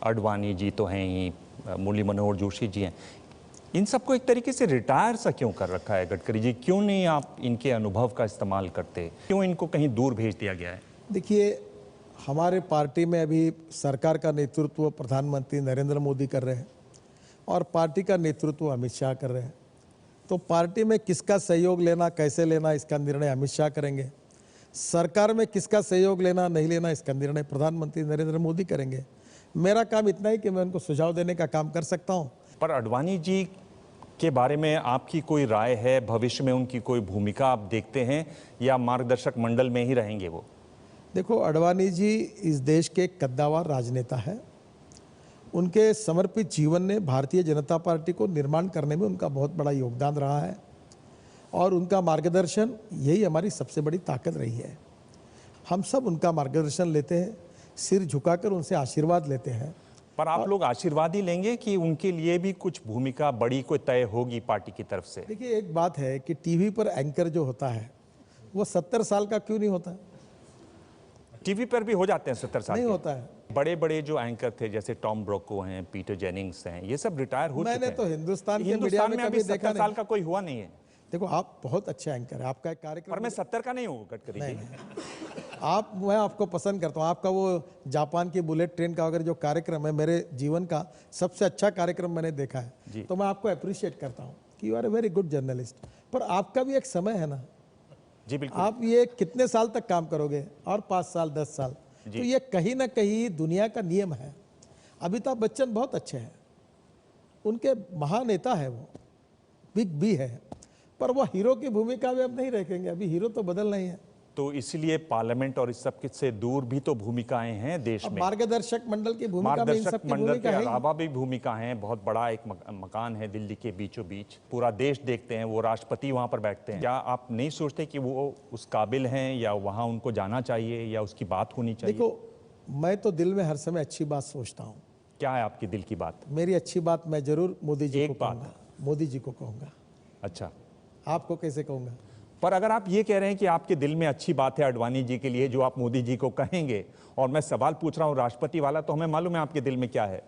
अडवाणी जी तो हैं ही, मुरली मनोहर जोशी जी हैं, इन सबको एक तरीके से रिटायर सा क्यों कर रखा है गडकरी जी? क्यों नहीं आप इनके अनुभव का इस्तेमाल करते? क्यों इनको कहीं दूर भेज दिया गया है?
देखिए, हमारे पार्टी में अभी सरकार का नेतृत्व प्रधानमंत्री नरेंद्र मोदी कर रहे हैं और पार्टी का नेतृत्व अमित शाह कर रहे हैं। तो पार्टी में किसका सहयोग लेना, कैसे लेना, इसका निर्णय अमित शाह करेंगे। सरकार में किसका सहयोग लेना, नहीं लेना, इसका निर्णय प्रधानमंत्री नरेंद्र मोदी करेंगे। मेरा काम इतना ही कि मैं उनको सुझाव देने का काम कर सकता हूँ।
पर अडवाणी जी के बारे में आपकी कोई राय है? भविष्य में उनकी कोई भूमिका आप देखते हैं या मार्गदर्शक मंडल में ही रहेंगे वो?
देखो, अडवाणी जी इस देश के कद्दावर राजनेता है। उनके समर्पित जीवन ने भारतीय जनता पार्टी को निर्माण करने में उनका बहुत बड़ा योगदान रहा है और उनका मार्गदर्शन यही हमारी सबसे बड़ी ताकत रही है। हम सब उनका मार्गदर्शन लेते हैं, सिर झुकाकर उनसे आशीर्वाद लेते हैं।
पर आप लोग आशीर्वाद ही लेंगे कि उनके लिए भी कुछ भूमिका बड़ी कोई तय होगी पार्टी की तरफ से?
देखिए, एक बात है कि टीवी पर एंकर जो होता है वो 70 साल का क्यों नहीं होता?
टीवी पर भी हो जाते हैं 70 साल
नहीं
के।
होता है।
बड़े बड़े जो एंकर थे जैसे टॉम ब्रोको हैं, पीटर जेनिंग्स हैं, ये सब रिटायर हो चुके हैं।
मैंने तो हिंदुस्तान के मीडिया में कभी देखा
70 साल का कोई हुआ नहीं है।
देखो, आप बहुत अच्छे एंकर है, आपका एक कार्यक्रम।
पर मैं 70 का नहीं हूँ गडकरी जी।
मैं आपको पसंद करता हूँ। आपका वो जापान की बुलेट ट्रेन का अगर जो कार्यक्रम है, मेरे जीवन का सबसे अच्छा कार्यक्रम मैंने देखा है, तो मैं आपको अप्रिशिएट करता हूँ कि you are a very good journalist. पर आपका भी एक समय है ना
जी? बिल्कुल।
आप ये कितने साल तक काम करोगे? और 5 साल 10 साल, तो ये कहीं ना कहीं दुनिया का नियम है। अमिताभ बच्चन बहुत अच्छे हैं, उनके महानेता है, वो बिग बी है, पर वो हीरो की भूमिका में अब नहीं रखेंगे। अभी हीरो तो बदलना ही है।
तो इसलिए पार्लियामेंट और इस सब से दूर भी तो भूमिकाएं हैं देश में।
मार्गदर्शक मंडल की भूमिका में इन
मार्गदर्शक
सब की
मंडल के
भूमिका है।
अलावा भी भूमिका है। बहुत बड़ा एक मकान है दिल्ली के बीचों बीच, पूरा देश देखते हैं, वो राष्ट्रपति वहां पर बैठते हैं। क्या आप नहीं सोचते कि वो उस काबिल हैं या वहां उनको जाना चाहिए या उसकी बात होनी चाहिए?
देखो, मैं तो दिल में हर समय अच्छी बात सोचता हूँ।
क्या है आपकी दिल की बात?
मेरी अच्छी बात मैं जरूर मोदी जी को कहूँगा। मोदी जी को कहूँगा।
अच्छा,
आपको कैसे कहूँगा?
पर अगर आप ये कह रहे हैं कि आपके दिल में अच्छी बात है अडवाणी जी के लिए जो आप मोदी जी को कहेंगे, और मैं सवाल पूछ रहा हूँ राष्ट्रपति वाला, तो हमें मालूम है आपके दिल में क्या है।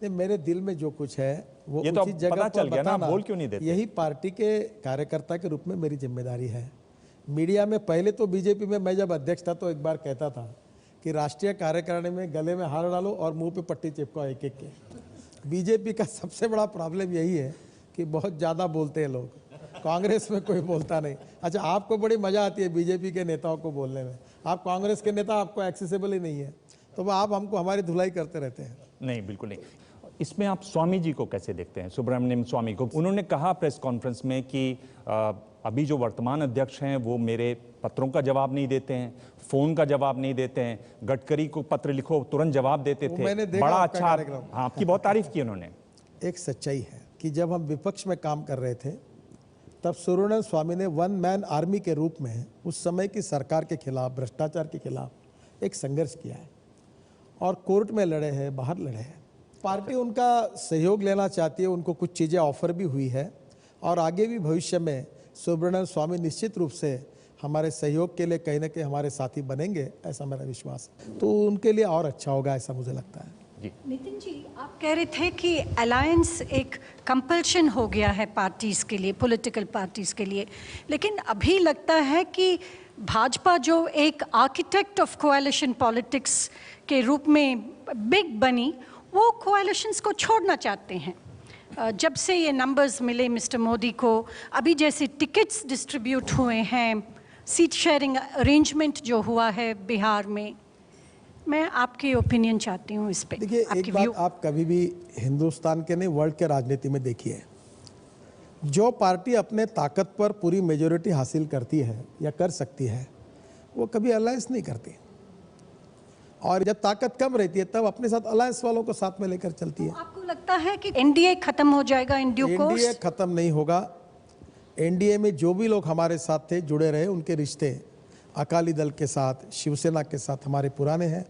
नहीं, मेरे दिल में जो कुछ है वो
ये तो
उचित जगह
पता
पर
चल गया ना,
बताना,
बोल क्यों नहीं देते?
यही पार्टी के कार्यकर्ता के रूप में मेरी जिम्मेदारी है। मीडिया में पहले तो बीजेपी में मैं जब अध्यक्ष था तो एक बार कहता था कि राष्ट्रीय कार्यकारिणी में गले में हार डालो और मुंह पे पट्टी चिपकाओ एक एक के। बीजेपी का सबसे बड़ा प्रॉब्लम यही है कि बहुत ज़्यादा बोलते हैं लोग। कांग्रेस में कोई बोलता नहीं। अच्छा, आपको बड़ी मजा आती है बीजेपी के नेताओं को बोलने में। आप कांग्रेस के नेता, आपको एक्सेसिबल ही नहीं है, तो आप हमको हमारी धुलाई करते रहते हैं।
नहीं, बिल्कुल नहीं। इसमें आप स्वामी जी को कैसे देखते हैं, सुब्रमण्यम स्वामी को? उन्होंने कहा प्रेस कॉन्फ्रेंस में कि अभी जो वर्तमान अध्यक्ष हैं वो मेरे पत्रों का जवाब नहीं देते हैं, फोन का जवाब नहीं देते हैं। गडकरी को पत्र लिखो तुरंत जवाब देते थे।
मैंने देखा
बड़ा
आपका
अच्छा।
कार्यक्रम।
हाँ, आपकी बहुत तारीफ की उन्होंने।
एक सच्चाई है कि जब हम विपक्ष में काम कर रहे थे तब सुब्रमण्यम स्वामी ने वन मैन आर्मी के रूप में उस समय की सरकार के खिलाफ, भ्रष्टाचार के खिलाफ एक संघर्ष किया है और कोर्ट में लड़े हैं, बाहर लड़े हैं। पार्टी उनका सहयोग लेना चाहती है, उनको कुछ चीज़ें ऑफर भी हुई है और आगे भी भविष्य में सुब्रमण्यम स्वामी निश्चित रूप से हमारे सहयोग के लिए कहीं ना कहीं हमारे साथी बनेंगे, ऐसा मेरा विश्वास है। तो उनके लिए और अच्छा होगा, ऐसा मुझे लगता है।
नितिन जी, आप कह रहे थे कि अलायंस एक कंपल्शन हो गया है पार्टीज़ के लिए, पॉलिटिकल पार्टीज़ के लिए, लेकिन अभी लगता है कि भाजपा जो एक आर्किटेक्ट ऑफ कोएलिशन पॉलिटिक्स के रूप में बिग बनी, वो कोएलिशंस को छोड़ना चाहते हैं। जब से ये नंबर्स मिले मिस्टर मोदी को, अभी जैसे टिकट्स डिस्ट्रीब्यूट हुए हैं, सीट शेयरिंग अरेंजमेंट जो हुआ है बिहार में, मैं आपकी ओपिनियन चाहती हूँ इस पे।
देखिए, एक बात आप कभी भी हिंदुस्तान के नहीं, वर्ल्ड के राजनीति में देखिए, जो पार्टी अपने ताकत पर पूरी मेजोरिटी हासिल करती है या कर सकती है, वो कभी अलायंस नहीं करती, और जब ताकत कम रहती है तब अपने साथ अलायंस वालों को साथ में लेकर चलती है।
तो आपको लगता है कि एनडीए खत्म हो जाएगा इन ड्यू कोर्स?
एनडीए खत्म नहीं होगा। एनडीए में जो भी लोग हमारे साथ थे, जुड़े रहे, उनके रिश्ते अकाली दल के साथ, शिवसेना के साथ हमारे पुराने हैं।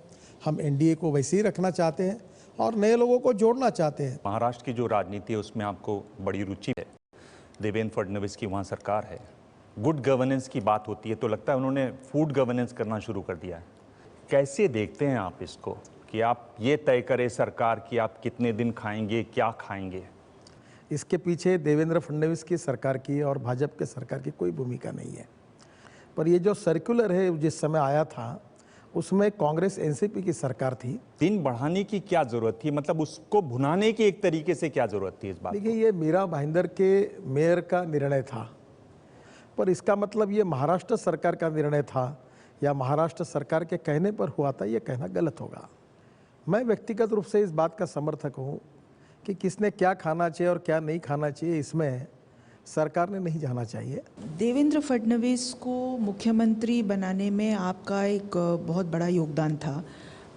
हम एनडीए को वैसे ही रखना चाहते हैं और नए लोगों को जोड़ना चाहते हैं।
महाराष्ट्र की जो राजनीति है उसमें आपको बड़ी रुचि है। देवेंद्र फडणवीस की वहाँ सरकार है, गुड गवर्नेंस की बात होती है तो लगता है उन्होंने फूड गवर्नेंस करना शुरू कर दिया है। कैसे देखते हैं आप इसको कि आप ये तय करें सरकार कि आप कितने दिन खाएंगे, क्या खाएंगे?
इसके पीछे देवेंद्र फडणवीस की सरकार की और भाजपा के सरकार की कोई भूमिका नहीं है। पर ये जो सर्कुलर है जिस समय आया था उसमें कांग्रेस एनसीपी की सरकार थी।
दिन बढ़ाने की क्या जरूरत थी, मतलब उसको भुनाने की एक तरीके से क्या जरूरत थी इस बात?
देखिए, ये मीरा भाईंदर के मेयर का निर्णय था, पर इसका मतलब ये महाराष्ट्र सरकार का निर्णय था या महाराष्ट्र सरकार के कहने पर हुआ था, ये कहना गलत होगा। मैं व्यक्तिगत रूप से इस बात का समर्थक हूँ कि किसने क्या खाना चाहिए और क्या नहीं खाना चाहिए, इसमें सरकार ने नहीं जाना चाहिए।
देवेंद्र फडणवीस को मुख्यमंत्री बनाने में आपका एक बहुत बड़ा योगदान था।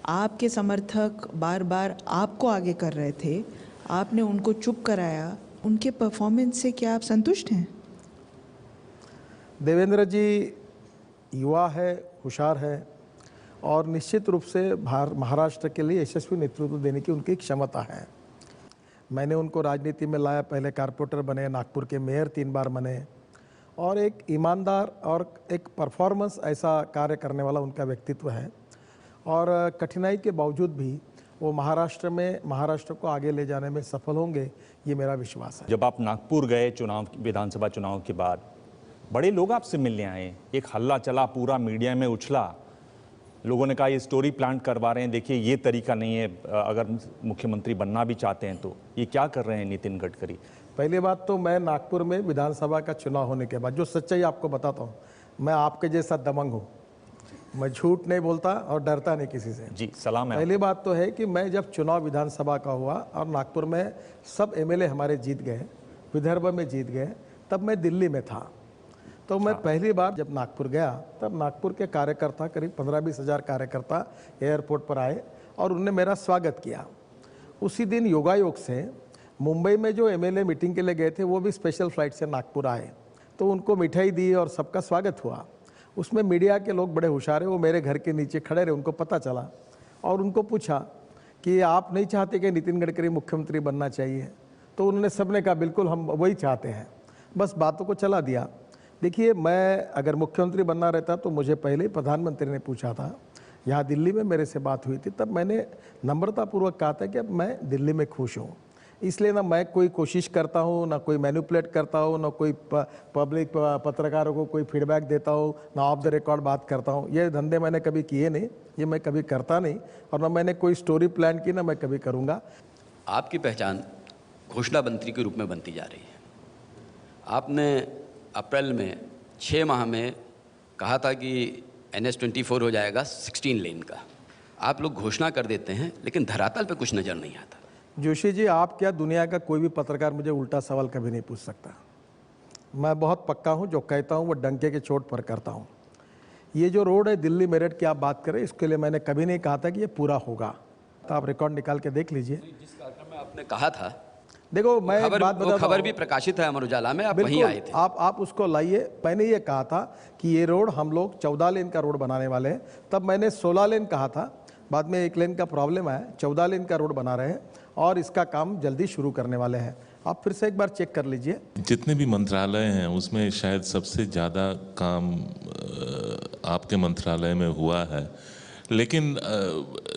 आपके समर्थक बार बार आपको आगे कर रहे थे, आपने उनको चुप कराया। उनके परफॉर्मेंस से क्या आप संतुष्ट हैं?
देवेंद्र जी युवा है, होशियार है और निश्चित रूप से महाराष्ट्र के लिए यशस्वी नेतृत्व देने की उनकी क्षमता है। मैंने उनको राजनीति में लाया, पहले कारपोरेटर बने, नागपुर के मेयर 3 बार बने और एक ईमानदार और एक परफॉर्मेंस ऐसा कार्य करने वाला उनका व्यक्तित्व है और कठिनाई के बावजूद भी वो महाराष्ट्र को आगे ले जाने में सफल होंगे, ये मेरा विश्वास है।
जब आप नागपुर गए विधानसभा चुनाव के बाद, बड़े लोग आपसे मिलने आए, एक हल्ला चला, पूरा मीडिया में उछला, लोगों ने कहा ये स्टोरी प्लांट करवा रहे हैं, देखिए ये तरीका नहीं है, अगर मुख्यमंत्री बनना भी चाहते हैं तो ये क्या कर रहे हैं नितिन गडकरी?
पहली बात तो मैं नागपुर में विधानसभा का चुनाव होने के बाद जो सच्चाई आपको बताता हूँ, मैं आपके जैसा दबंग हूँ, मैं झूठ नहीं बोलता और डरता नहीं किसी से।
जी सलाम है।
पहली बात तो है कि मैं जब चुनाव विधानसभा का हुआ और नागपुर में सब एमएलए हमारे जीत गए, विदर्भ में जीत गए, तब मैं दिल्ली में था। तो मैं पहली बार जब नागपुर गया तब नागपुर के कार्यकर्ता, करीब 15-20 हज़ार कार्यकर्ता एयरपोर्ट पर आए और उन्होंने मेरा स्वागत किया। उसी दिन योगायोग से मुंबई में जो एमएलए मीटिंग के लिए गए थे वो भी स्पेशल फ्लाइट से नागपुर आए, तो उनको मिठाई दी और सबका स्वागत हुआ। उसमें मीडिया के लोग बड़े होशियार है, वो मेरे घर के नीचे खड़े रहे, उनको पता चला और उनको पूछा कि आप नहीं चाहते कि नितिन गडकरी मुख्यमंत्री बनना चाहिए? तो उन्होंने सबने कहा बिल्कुल हम वही चाहते हैं। बस बातों को चला दिया। देखिए, मैं अगर मुख्यमंत्री बनना रहता तो मुझे पहले ही प्रधानमंत्री ने पूछा था, यहाँ दिल्ली में मेरे से बात हुई थी, तब मैंने नम्रतापूर्वक कहा था कि अब मैं दिल्ली में खुश हूँ। इसलिए ना मैं कोई कोशिश करता हूँ, ना कोई मैनिपुलेट करता हूँ, ना कोई पब्लिक पत्रकारों को कोई फीडबैक देता हूँ, ना ऑफ द रिकॉर्ड बात करता हूँ। ये धंधे मैंने कभी किए नहीं, ये मैं कभी करता नहीं और ना मैंने कोई स्टोरी प्लान की, ना मैं कभी करूँगा।
आपकी पहचान घोषणा मंत्री के रूप में बनती जा रही है। आपने अप्रैल में 6 माह में कहा था कि NH-24 हो जाएगा 16 लेन का। आप लोग घोषणा कर देते हैं लेकिन धरातल पे कुछ नज़र नहीं आता।
जोशी जी, आप क्या, दुनिया का कोई भी पत्रकार मुझे उल्टा सवाल कभी नहीं पूछ सकता। मैं बहुत पक्का हूँ, जो कहता हूँ वो डंके के चोट पर करता हूँ। ये जो रोड है दिल्ली मेरठ की आप बात करें, इसके लिए मैंने कभी नहीं कहा था कि ये पूरा होगा, तो आप रिकॉर्ड निकाल के देख लीजिए।
जिस कार्यक्रम में आपने कहा था,
देखो मैं एक बात बता,
खबर भी प्रकाशित है अमर उजाला में, आप वहीं आए थे।
आप उसको लाइए। मैंने ये कहा था कि ये रोड हम लोग 14 लेन का रोड बनाने वाले हैं, तब मैंने 16 लेन कहा था, बाद में 1 लेन का प्रॉब्लम आया, 14 लेन का रोड बना रहे हैं और इसका काम जल्दी शुरू करने वाले हैं। आप फिर से एक बार चेक कर लीजिए।
जितने भी मंत्रालय हैं उसमें शायद सबसे ज़्यादा काम आपके मंत्रालय में हुआ है, लेकिन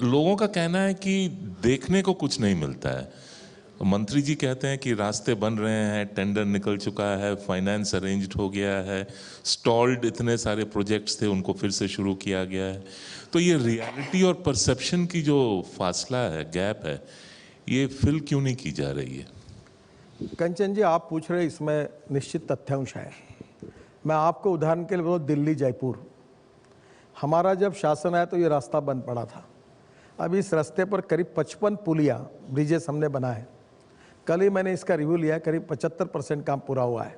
लोगों का कहना है कि देखने को कुछ नहीं मिलता है। मंत्री जी कहते हैं कि रास्ते बन रहे हैं, टेंडर निकल चुका है, फाइनेंस अरेंज्ड हो गया है, स्टॉल्ड इतने सारे प्रोजेक्ट्स थे उनको फिर से शुरू किया गया है। तो ये रियलिटी और परसेप्शन की जो फासला है, गैप है, ये फिल क्यों नहीं की जा रही है?
कंचन जी, आप पूछ रहे, इसमें निश्चित तथ्यांश है। मैं आपको उदाहरण के लिए बोलूँ, दिल्ली जयपुर हमारा जब शासन आया तो ये रास्ता बंद पड़ा था। अब इस रास्ते पर करीब 55 पुलिया ब्रिजेस हमने बनाए। कल ही मैंने इसका रिव्यू लिया, करीब 75% काम पूरा हुआ है।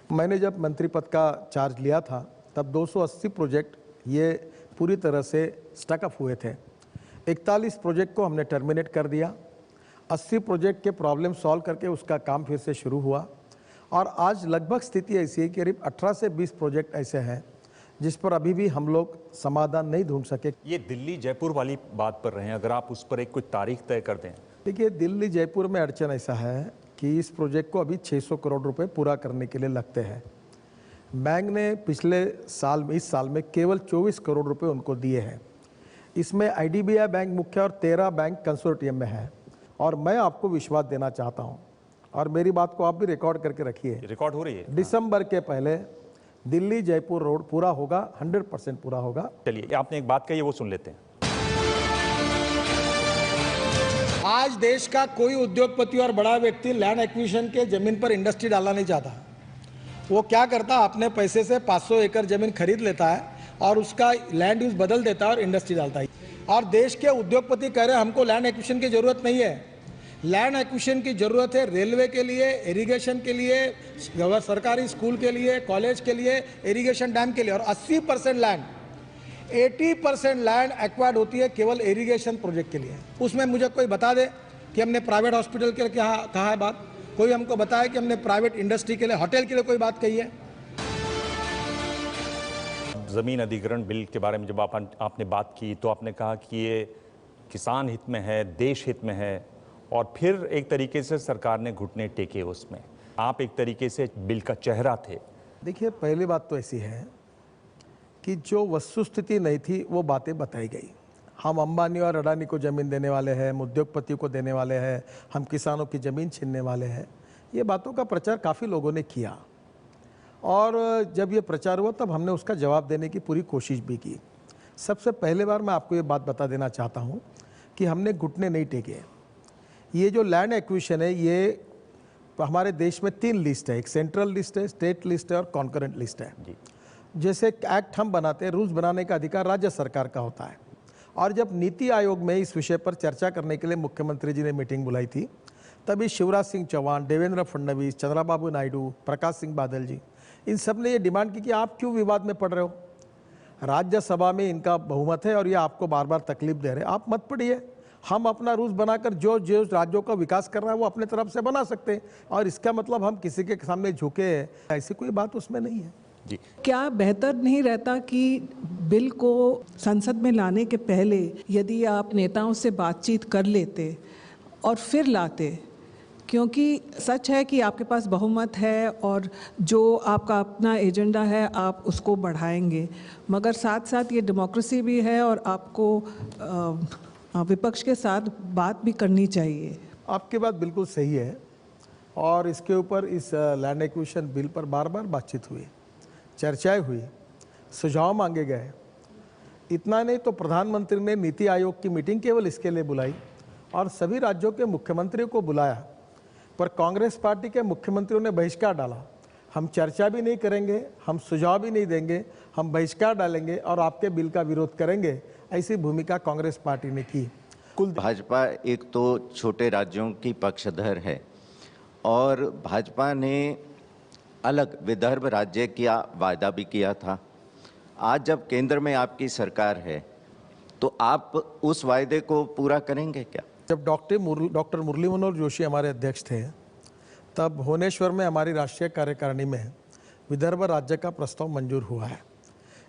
मैंने जब मंत्री पद का चार्ज लिया था तब 280 प्रोजेक्ट ये पूरी तरह से स्टकअप हुए थे। 41 प्रोजेक्ट को हमने टर्मिनेट कर दिया, 80 प्रोजेक्ट के प्रॉब्लम सॉल्व करके उसका काम फिर से शुरू हुआ और आज लगभग स्थिति ऐसी है कि करीब 18 से 20 प्रोजेक्ट ऐसे हैं जिस पर अभी भी हम लोग समाधान नहीं ढूंढ सके।
ये दिल्ली जयपुर वाली बात पर रहे हैं, अगर आप उस पर एक कुछ तारीख तय कर दें।
देखिए, दिल्ली जयपुर में अड़चन ऐसा है कि इस प्रोजेक्ट को अभी 600 करोड़ रुपए पूरा करने के लिए लगते हैं। बैंक ने पिछले साल में, इस साल में केवल 24 करोड़ रुपए उनको दिए हैं। इसमें IDBI बैंक मुख्य और 13 बैंक कंसोर्टियम में है। और मैं आपको विश्वास देना चाहता हूं, और मेरी बात को आप भी रिकॉर्ड करके रखिए,
रिकॉर्ड हो रही है।
दिसंबर के पहले दिल्ली जयपुर रोड पूरा होगा, 100% पूरा होगा।
चलिए, आपने एक बात कही है, वो सुन लेते हैं।
आज देश का कोई उद्योगपति और बड़ा व्यक्ति लैंड एक्विजिशन के जमीन पर इंडस्ट्री डालना नहीं चाहता। वो क्या करता, अपने पैसे से 500 एकड़ जमीन खरीद लेता है और उसका लैंड यूज बदल देता है और इंडस्ट्री डालता है। और देश के उद्योगपति कह रहे हैं हमको लैंड एक्विजिशन की जरूरत नहीं है। लैंड एक्विजिशन की जरूरत है रेलवे के लिए, इरिगेशन के लिए, सरकारी स्कूल के लिए, कॉलेज के लिए, इरिगेशन डैम के लिए। और 80% लैंड, 80% लैंड एक्वायर्ड होती है केवल इरिगेशन प्रोजेक्ट के लिए। उसमें मुझे कोई बता दे कि हमने प्राइवेट हॉस्पिटल के लिए कहा है बात, कोई हमको बताया कि हमने प्राइवेट इंडस्ट्री के लिए, होटल के लिए कोई बात कही है।
जमीन अधिग्रहण बिल के बारे में जब आपने बात की तो आपने कहा कि ये किसान हित में है, देश हित में है, और फिर एक तरीके से सरकार ने घुटने टेके उसमें। आप एक तरीके से बिल का चेहरा थे।
देखिए, पहली बात तो ऐसी है कि जो वस्तुस्थिति नहीं थी वो बातें बताई गई। हम अंबानी और अडानी को ज़मीन देने वाले हैं, हम उद्योगपति को देने वाले हैं, हम किसानों की ज़मीन छीनने वाले हैं। ये बातों का प्रचार काफ़ी लोगों ने किया, और जब ये प्रचार हुआ तब हमने उसका जवाब देने की पूरी कोशिश भी की। सबसे पहले बार मैं आपको ये बात बता देना चाहता हूँ कि हमने घुटने नहीं टेके। ये जो लैंड एक्विजिशन है, ये हमारे देश में 3 लिस्ट है, एक सेंट्रल लिस्ट है, स्टेट लिस्ट है और कॉन्करेंट लिस्ट है। जैसे एक्ट हम बनाते हैं, रूल्स बनाने का अधिकार राज्य सरकार का होता है। और जब नीति आयोग में इस विषय पर चर्चा करने के लिए मुख्यमंत्री जी ने मीटिंग बुलाई थी, तभी शिवराज सिंह चौहान, देवेंद्र फडणवीस, चंद्रबाबू नायडू, प्रकाश सिंह बादल जी, इन सब ने ये डिमांड की कि आप क्यों विवाद में पड़ रहे हो, राज्यसभा में इनका बहुमत है और ये आपको बार बार तकलीफ दे रहे हैं, आप मत पड़िए। हम अपना रूल्स बनाकर जो जो राज्यों का विकास कर रहा है वो अपने तरफ से बना सकते हैं, और इसका मतलब हम किसी के सामने झुके, ऐसी कोई बात उसमें नहीं है।
जी। क्या बेहतर नहीं रहता कि बिल को संसद में लाने के पहले यदि आप नेताओं से बातचीत कर लेते और फिर लाते, क्योंकि सच है कि आपके पास बहुमत है और जो आपका अपना एजेंडा है आप उसको बढ़ाएंगे, मगर साथ साथ ये डेमोक्रेसी भी है और आपको विपक्ष के साथ बात भी करनी चाहिए।
आपकी बात बिल्कुल सही है, और इसके ऊपर इस लैंड एक्विजिशन बिल पर बार बार बातचीत हुई, चर्चाएं हुई, सुझाव मांगे गए। इतना नहीं तो प्रधानमंत्री ने नीति आयोग की मीटिंग केवल इसके लिए बुलाई और सभी राज्यों के मुख्यमंत्रियों को बुलाया, पर कांग्रेस पार्टी के मुख्यमंत्रियों ने बहिष्कार डाला। हम चर्चा भी नहीं करेंगे, हम सुझाव भी नहीं देंगे, हम बहिष्कार डालेंगे और आपके बिल का विरोध करेंगे, ऐसी भूमिका कांग्रेस पार्टी ने की।
कुल भाजपा एक तो छोटे राज्यों की पक्षधर है, और भाजपा ने अलग विदर्भ राज्य का वायदा भी किया था। आज जब केंद्र में आपकी सरकार है तो आप उस वायदे को पूरा करेंगे क्या?
जब डॉक्टर मुरली मनोहर जोशी हमारे अध्यक्ष थे, तब भुवनेश्वर में हमारी राष्ट्रीय कार्यकारिणी में विदर्भ राज्य का प्रस्ताव मंजूर हुआ है।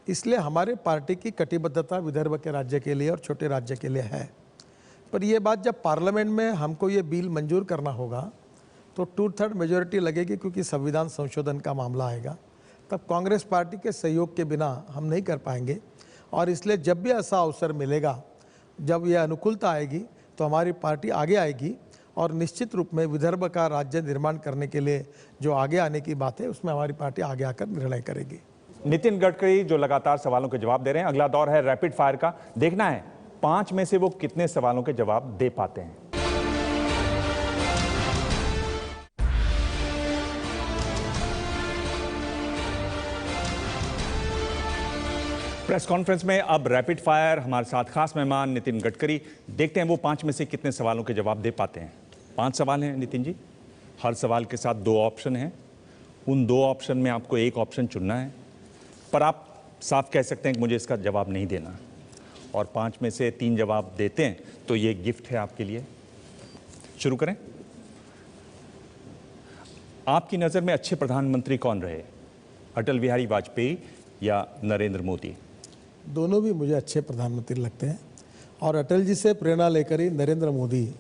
इसलिए हमारे पार्टी की कटिबद्धता विदर्भ के राज्य के लिए और छोटे राज्य के लिए है। पर यह बात जब पार्लियामेंट में हमको ये बिल मंजूर करना होगा तो 2/3 मेजोरिटी लगेगी, क्योंकि संविधान संशोधन का मामला आएगा, तब कांग्रेस पार्टी के सहयोग के बिना हम नहीं कर पाएंगे। और इसलिए जब भी ऐसा अवसर मिलेगा, जब यह अनुकूलता आएगी, तो हमारी पार्टी आगे आएगी और निश्चित रूप में विदर्भ का राज्य निर्माण करने के लिए जो आगे आने की बात है, उसमें हमारी पार्टी आगे आकर निर्णय करेगी।
नितिन गडकरी जो लगातार सवालों के जवाब दे रहे हैं, अगला दौर है रैपिड फायर का। देखना है 5 में से वो कितने सवालों के जवाब दे पाते हैं। प्रेस कॉन्फ्रेंस में अब रैपिड फायर, हमारे साथ खास मेहमान नितिन गडकरी। देखते हैं वो 5 में से कितने सवालों के जवाब दे पाते हैं। 5 सवाल हैं नितिन जी, हर सवाल के साथ 2 ऑप्शन हैं। उन 2 ऑप्शन में आपको एक ऑप्शन चुनना है, पर आप साफ कह सकते हैं कि मुझे इसका जवाब नहीं देना, और 5 में से 3 जवाब देते हैं तो ये गिफ्ट है आपके लिए। शुरू करें। आपकी नज़र में अच्छे प्रधानमंत्री कौन रहे, अटल बिहारी वाजपेयी या नरेंद्र मोदी?
दोनों भी मुझे अच्छे प्रधानमंत्री लगते हैं, और अटल जी से प्रेरणा लेकर ही नरेंद्र मोदी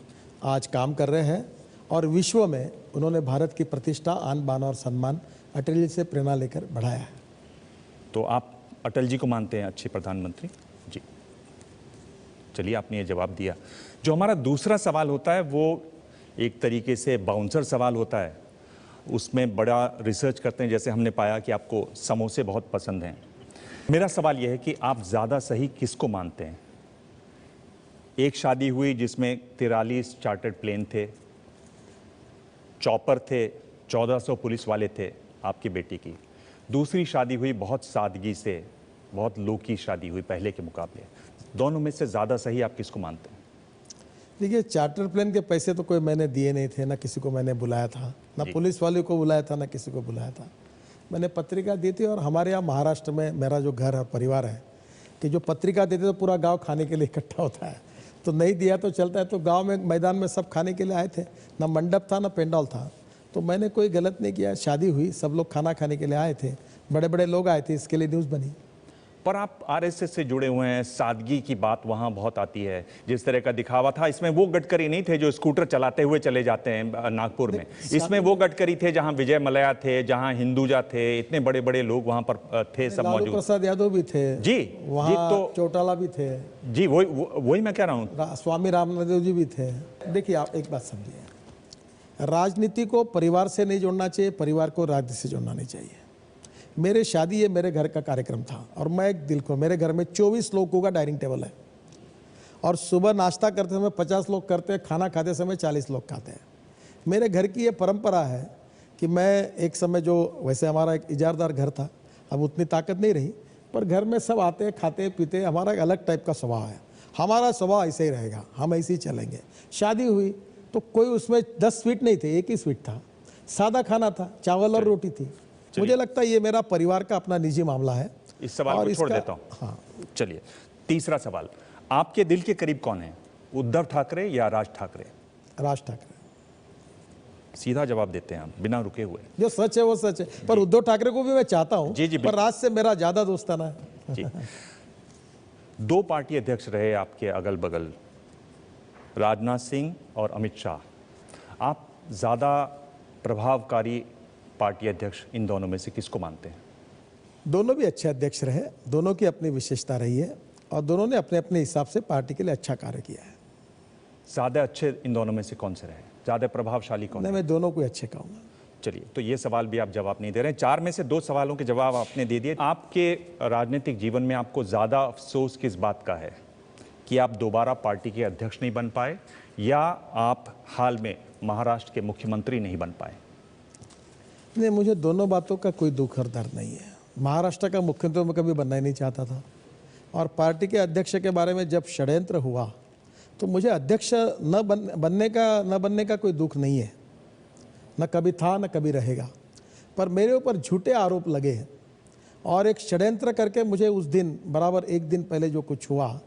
आज काम कर रहे हैं, और विश्व में उन्होंने भारत की प्रतिष्ठा, आन बान और सम्मान अटल जी से प्रेरणा लेकर बढ़ाया है।
तो आप अटल जी को मानते हैं अच्छे प्रधानमंत्री? जी, चलिए आपने ये जवाब दिया। जो हमारा दूसरा सवाल होता है वो एक तरीके से बाउंसर सवाल होता है, उसमें बड़ा रिसर्च करते हैं। जैसे हमने पाया कि आपको समोसे बहुत पसंद हैं। मेरा सवाल यह है कि आप ज़्यादा सही किसको मानते हैं? एक शादी हुई जिसमें 43 चार्टर्ड प्लेन थे, चॉपर थे, 1400 पुलिस वाले थे आपकी बेटी की। दूसरी शादी हुई बहुत सादगी से, बहुत लो की शादी हुई पहले के मुकाबले। दोनों में से ज़्यादा सही आप किसको मानते हैं?
देखिए, चार्टर प्लेन के पैसे तो कोई मैंने दिए नहीं थे, ना किसी को मैंने बुलाया था, ना पुलिस वाले को बुलाया था, ना किसी को बुलाया था। मैंने पत्रिका दी थी। और हमारे यहाँ महाराष्ट्र में मेरा जो घर और परिवार है कि जो पत्रिका देते तो पूरा गांव खाने के लिए इकट्ठा होता है, तो नहीं दिया तो चलता है। तो गांव में मैदान में सब खाने के लिए आए थे, ना मंडप था ना पेंडाल था। तो मैंने कोई गलत नहीं किया। शादी हुई, सब लोग खाना खाने के लिए आए थे, बड़े बड़े लोग आए थे, इसके लिए न्यूज़ बनी।
पर आप आरएसएस से जुड़े हुए हैं, सादगी की बात वहाँ बहुत आती है। जिस तरह का दिखावा था, इसमें वो गडकरी नहीं थे जो स्कूटर चलाते हुए चले जाते हैं नागपुर में। इसमें वो गडकरी थे जहाँ विजय मल्ल्या थे, जहाँ हिंदुजा थे, इतने बड़े बड़े लोग वहाँ पर थे, सब मौजूद।
लालू प्रसाद यादव भी थे
जी,
वहाँ,
तो
चौटाला भी थे
जी, वही मैं कह रहा हूँ।
स्वामी रामदेव जी भी थे। देखिए, आप एक बात समझिए, राजनीति को परिवार से नहीं जोड़ना चाहिए, परिवार को राजनीति से जोड़ना नहीं चाहिए। मेरे शादी ये मेरे घर का कार्यक्रम था और मैं एक दिल को, मेरे घर में 24 लोगों का डाइनिंग टेबल है और सुबह नाश्ता करते समय 50 लोग करते हैं, खाना खाते समय 40 लोग खाते हैं। मेरे घर की ये परंपरा है कि मैं एक समय जो, वैसे हमारा एक इजारदार घर था, अब उतनी ताकत नहीं रही, पर घर में सब आते खाते पीते, हमारा एक अलग टाइप का स्वभाव है। हमारा स्वभाव ऐसे ही रहेगा, हम ऐसे ही चलेंगे। शादी हुई तो कोई उसमें 10 स्वीट नहीं थे, एक ही स्वीट था, सादा खाना था, चावल और रोटी थी। मुझे लगता है ये मेरा परिवार का अपना निजी मामला है।
इस सवाल को छोड़ देता हूँ।
हाँ,
चलिए, तीसरा सवाल, आपके दिल के करीब कौन है, उद्धव ठाकरे या राज ठाकरे?
राज ठाकरे।
सीधा जवाब देते हैं आप, बिना रुके हुए।
जो सच है वो सच है, पर उद्धव ठाकरे को भी मैं चाहता हूँ।
जी,
पर राज से मेरा ज्यादा दोस्ताना है।
जी। 2 पार्टी अध्यक्ष रहे आपके अगल बगल, राजनाथ सिंह और अमित शाह। आप ज्यादा प्रभावकारी पार्टी अध्यक्ष इन दोनों में से किसको मानते हैं?
दोनों भी अच्छे अध्यक्ष रहे, दोनों की अपनी विशेषता रही है और दोनों ने अपने अपने हिसाब से पार्टी के लिए अच्छा कार्य किया है।
ज्यादा अच्छे इन दोनों में से कौन से रहे, ज्यादा प्रभावशाली कौन?
नहीं, मैं दोनों को अच्छे कहूँगा।
चलिए, तो ये सवाल भी आप जवाब नहीं दे रहे हैं। 4 में से 2 सवालों के जवाब आपने दे दिए। आपके राजनीतिक जीवन में आपको ज्यादा अफसोस किस बात का है, कि आप दोबारा पार्टी के अध्यक्ष नहीं बन पाए या आप हाल में महाराष्ट्र के मुख्यमंत्री नहीं बन पाए?
नहीं, मुझे दोनों बातों का कोई दुख और दर्द नहीं है। महाराष्ट्र का मुख्यमंत्री मैं कभी बनना ही नहीं चाहता था और पार्टी के अध्यक्ष के बारे में जब षड्यंत्र हुआ तो मुझे अध्यक्ष न बनने का कोई दुख नहीं है, न कभी था न कभी रहेगा। पर मेरे ऊपर झूठे आरोप लगे और एक षड्यंत्र करके मुझे उस दिन, बराबर एक दिन पहले जो कुछ हुआ,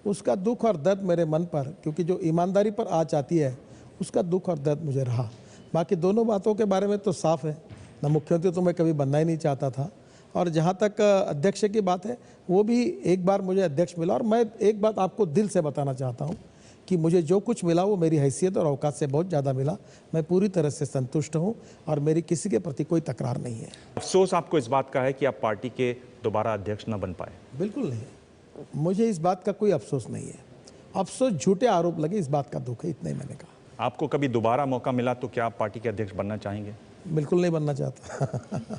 उसका दुख और दर्द मेरे मन पर, क्योंकि जो ईमानदारी पर आँच आती है उसका दुख और दर्द मुझे रहा। बाकी दोनों बातों के बारे में तो साफ है, न मुख्यमंत्री तो मैं कभी बनना ही नहीं चाहता था और जहाँ तक अध्यक्ष की बात है, वो भी एक बार मुझे अध्यक्ष मिला। और मैं एक बात आपको दिल से बताना चाहता हूँ कि मुझे जो कुछ मिला वो मेरी हैसियत और औकात से बहुत ज़्यादा मिला। मैं पूरी तरह से संतुष्ट हूँ और मेरी किसी के प्रति कोई तकरार नहीं है।
अफसोस आपको इस बात का है कि आप पार्टी के दोबारा अध्यक्ष न बन पाए?
बिल्कुल नहीं, मुझे इस बात का कोई अफसोस नहीं है। अफसोस झूठे आरोप लगे, इस बात का दुख है, इतना ही मैंने कहा।
आपको कभी दोबारा मौका मिला तो क्या आप पार्टी के अध्यक्ष बनना चाहेंगे?
बिल्कुल नहीं बनना चाहता।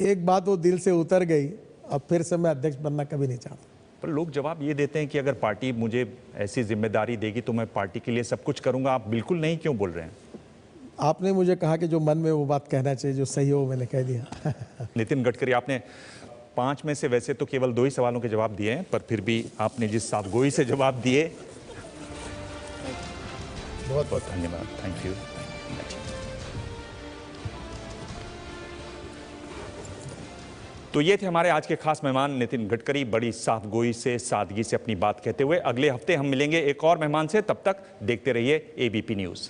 एक बात वो दिल से उतर गई, अब फिर से मैं अध्यक्ष बनना कभी नहीं चाहता।
पर लोग जवाब ये देते हैं कि अगर पार्टी मुझे ऐसी जिम्मेदारी देगी तो मैं पार्टी के लिए सब कुछ करूंगा। आप बिल्कुल नहीं क्यों बोल रहे हैं?
आपने मुझे कहा कि जो मन में वो बात कहना चाहिए, जो सही हो वो मैंने कह दिया।
नितिन गडकरी, आपने 5 में से वैसे तो केवल 2 ही सवालों के जवाब दिए हैं, पर फिर भी आपने जिस साफगोई से जवाब दिए, बहुत बहुत धन्यवाद। Thank you. तो ये थे हमारे आज के खास मेहमान नितिन गडकरी, बड़ी साफगोई से, सादगी से अपनी बात कहते हुए। अगले हफ्ते हम मिलेंगे एक और मेहमान से, तब तक देखते रहिए एबीपी न्यूज़।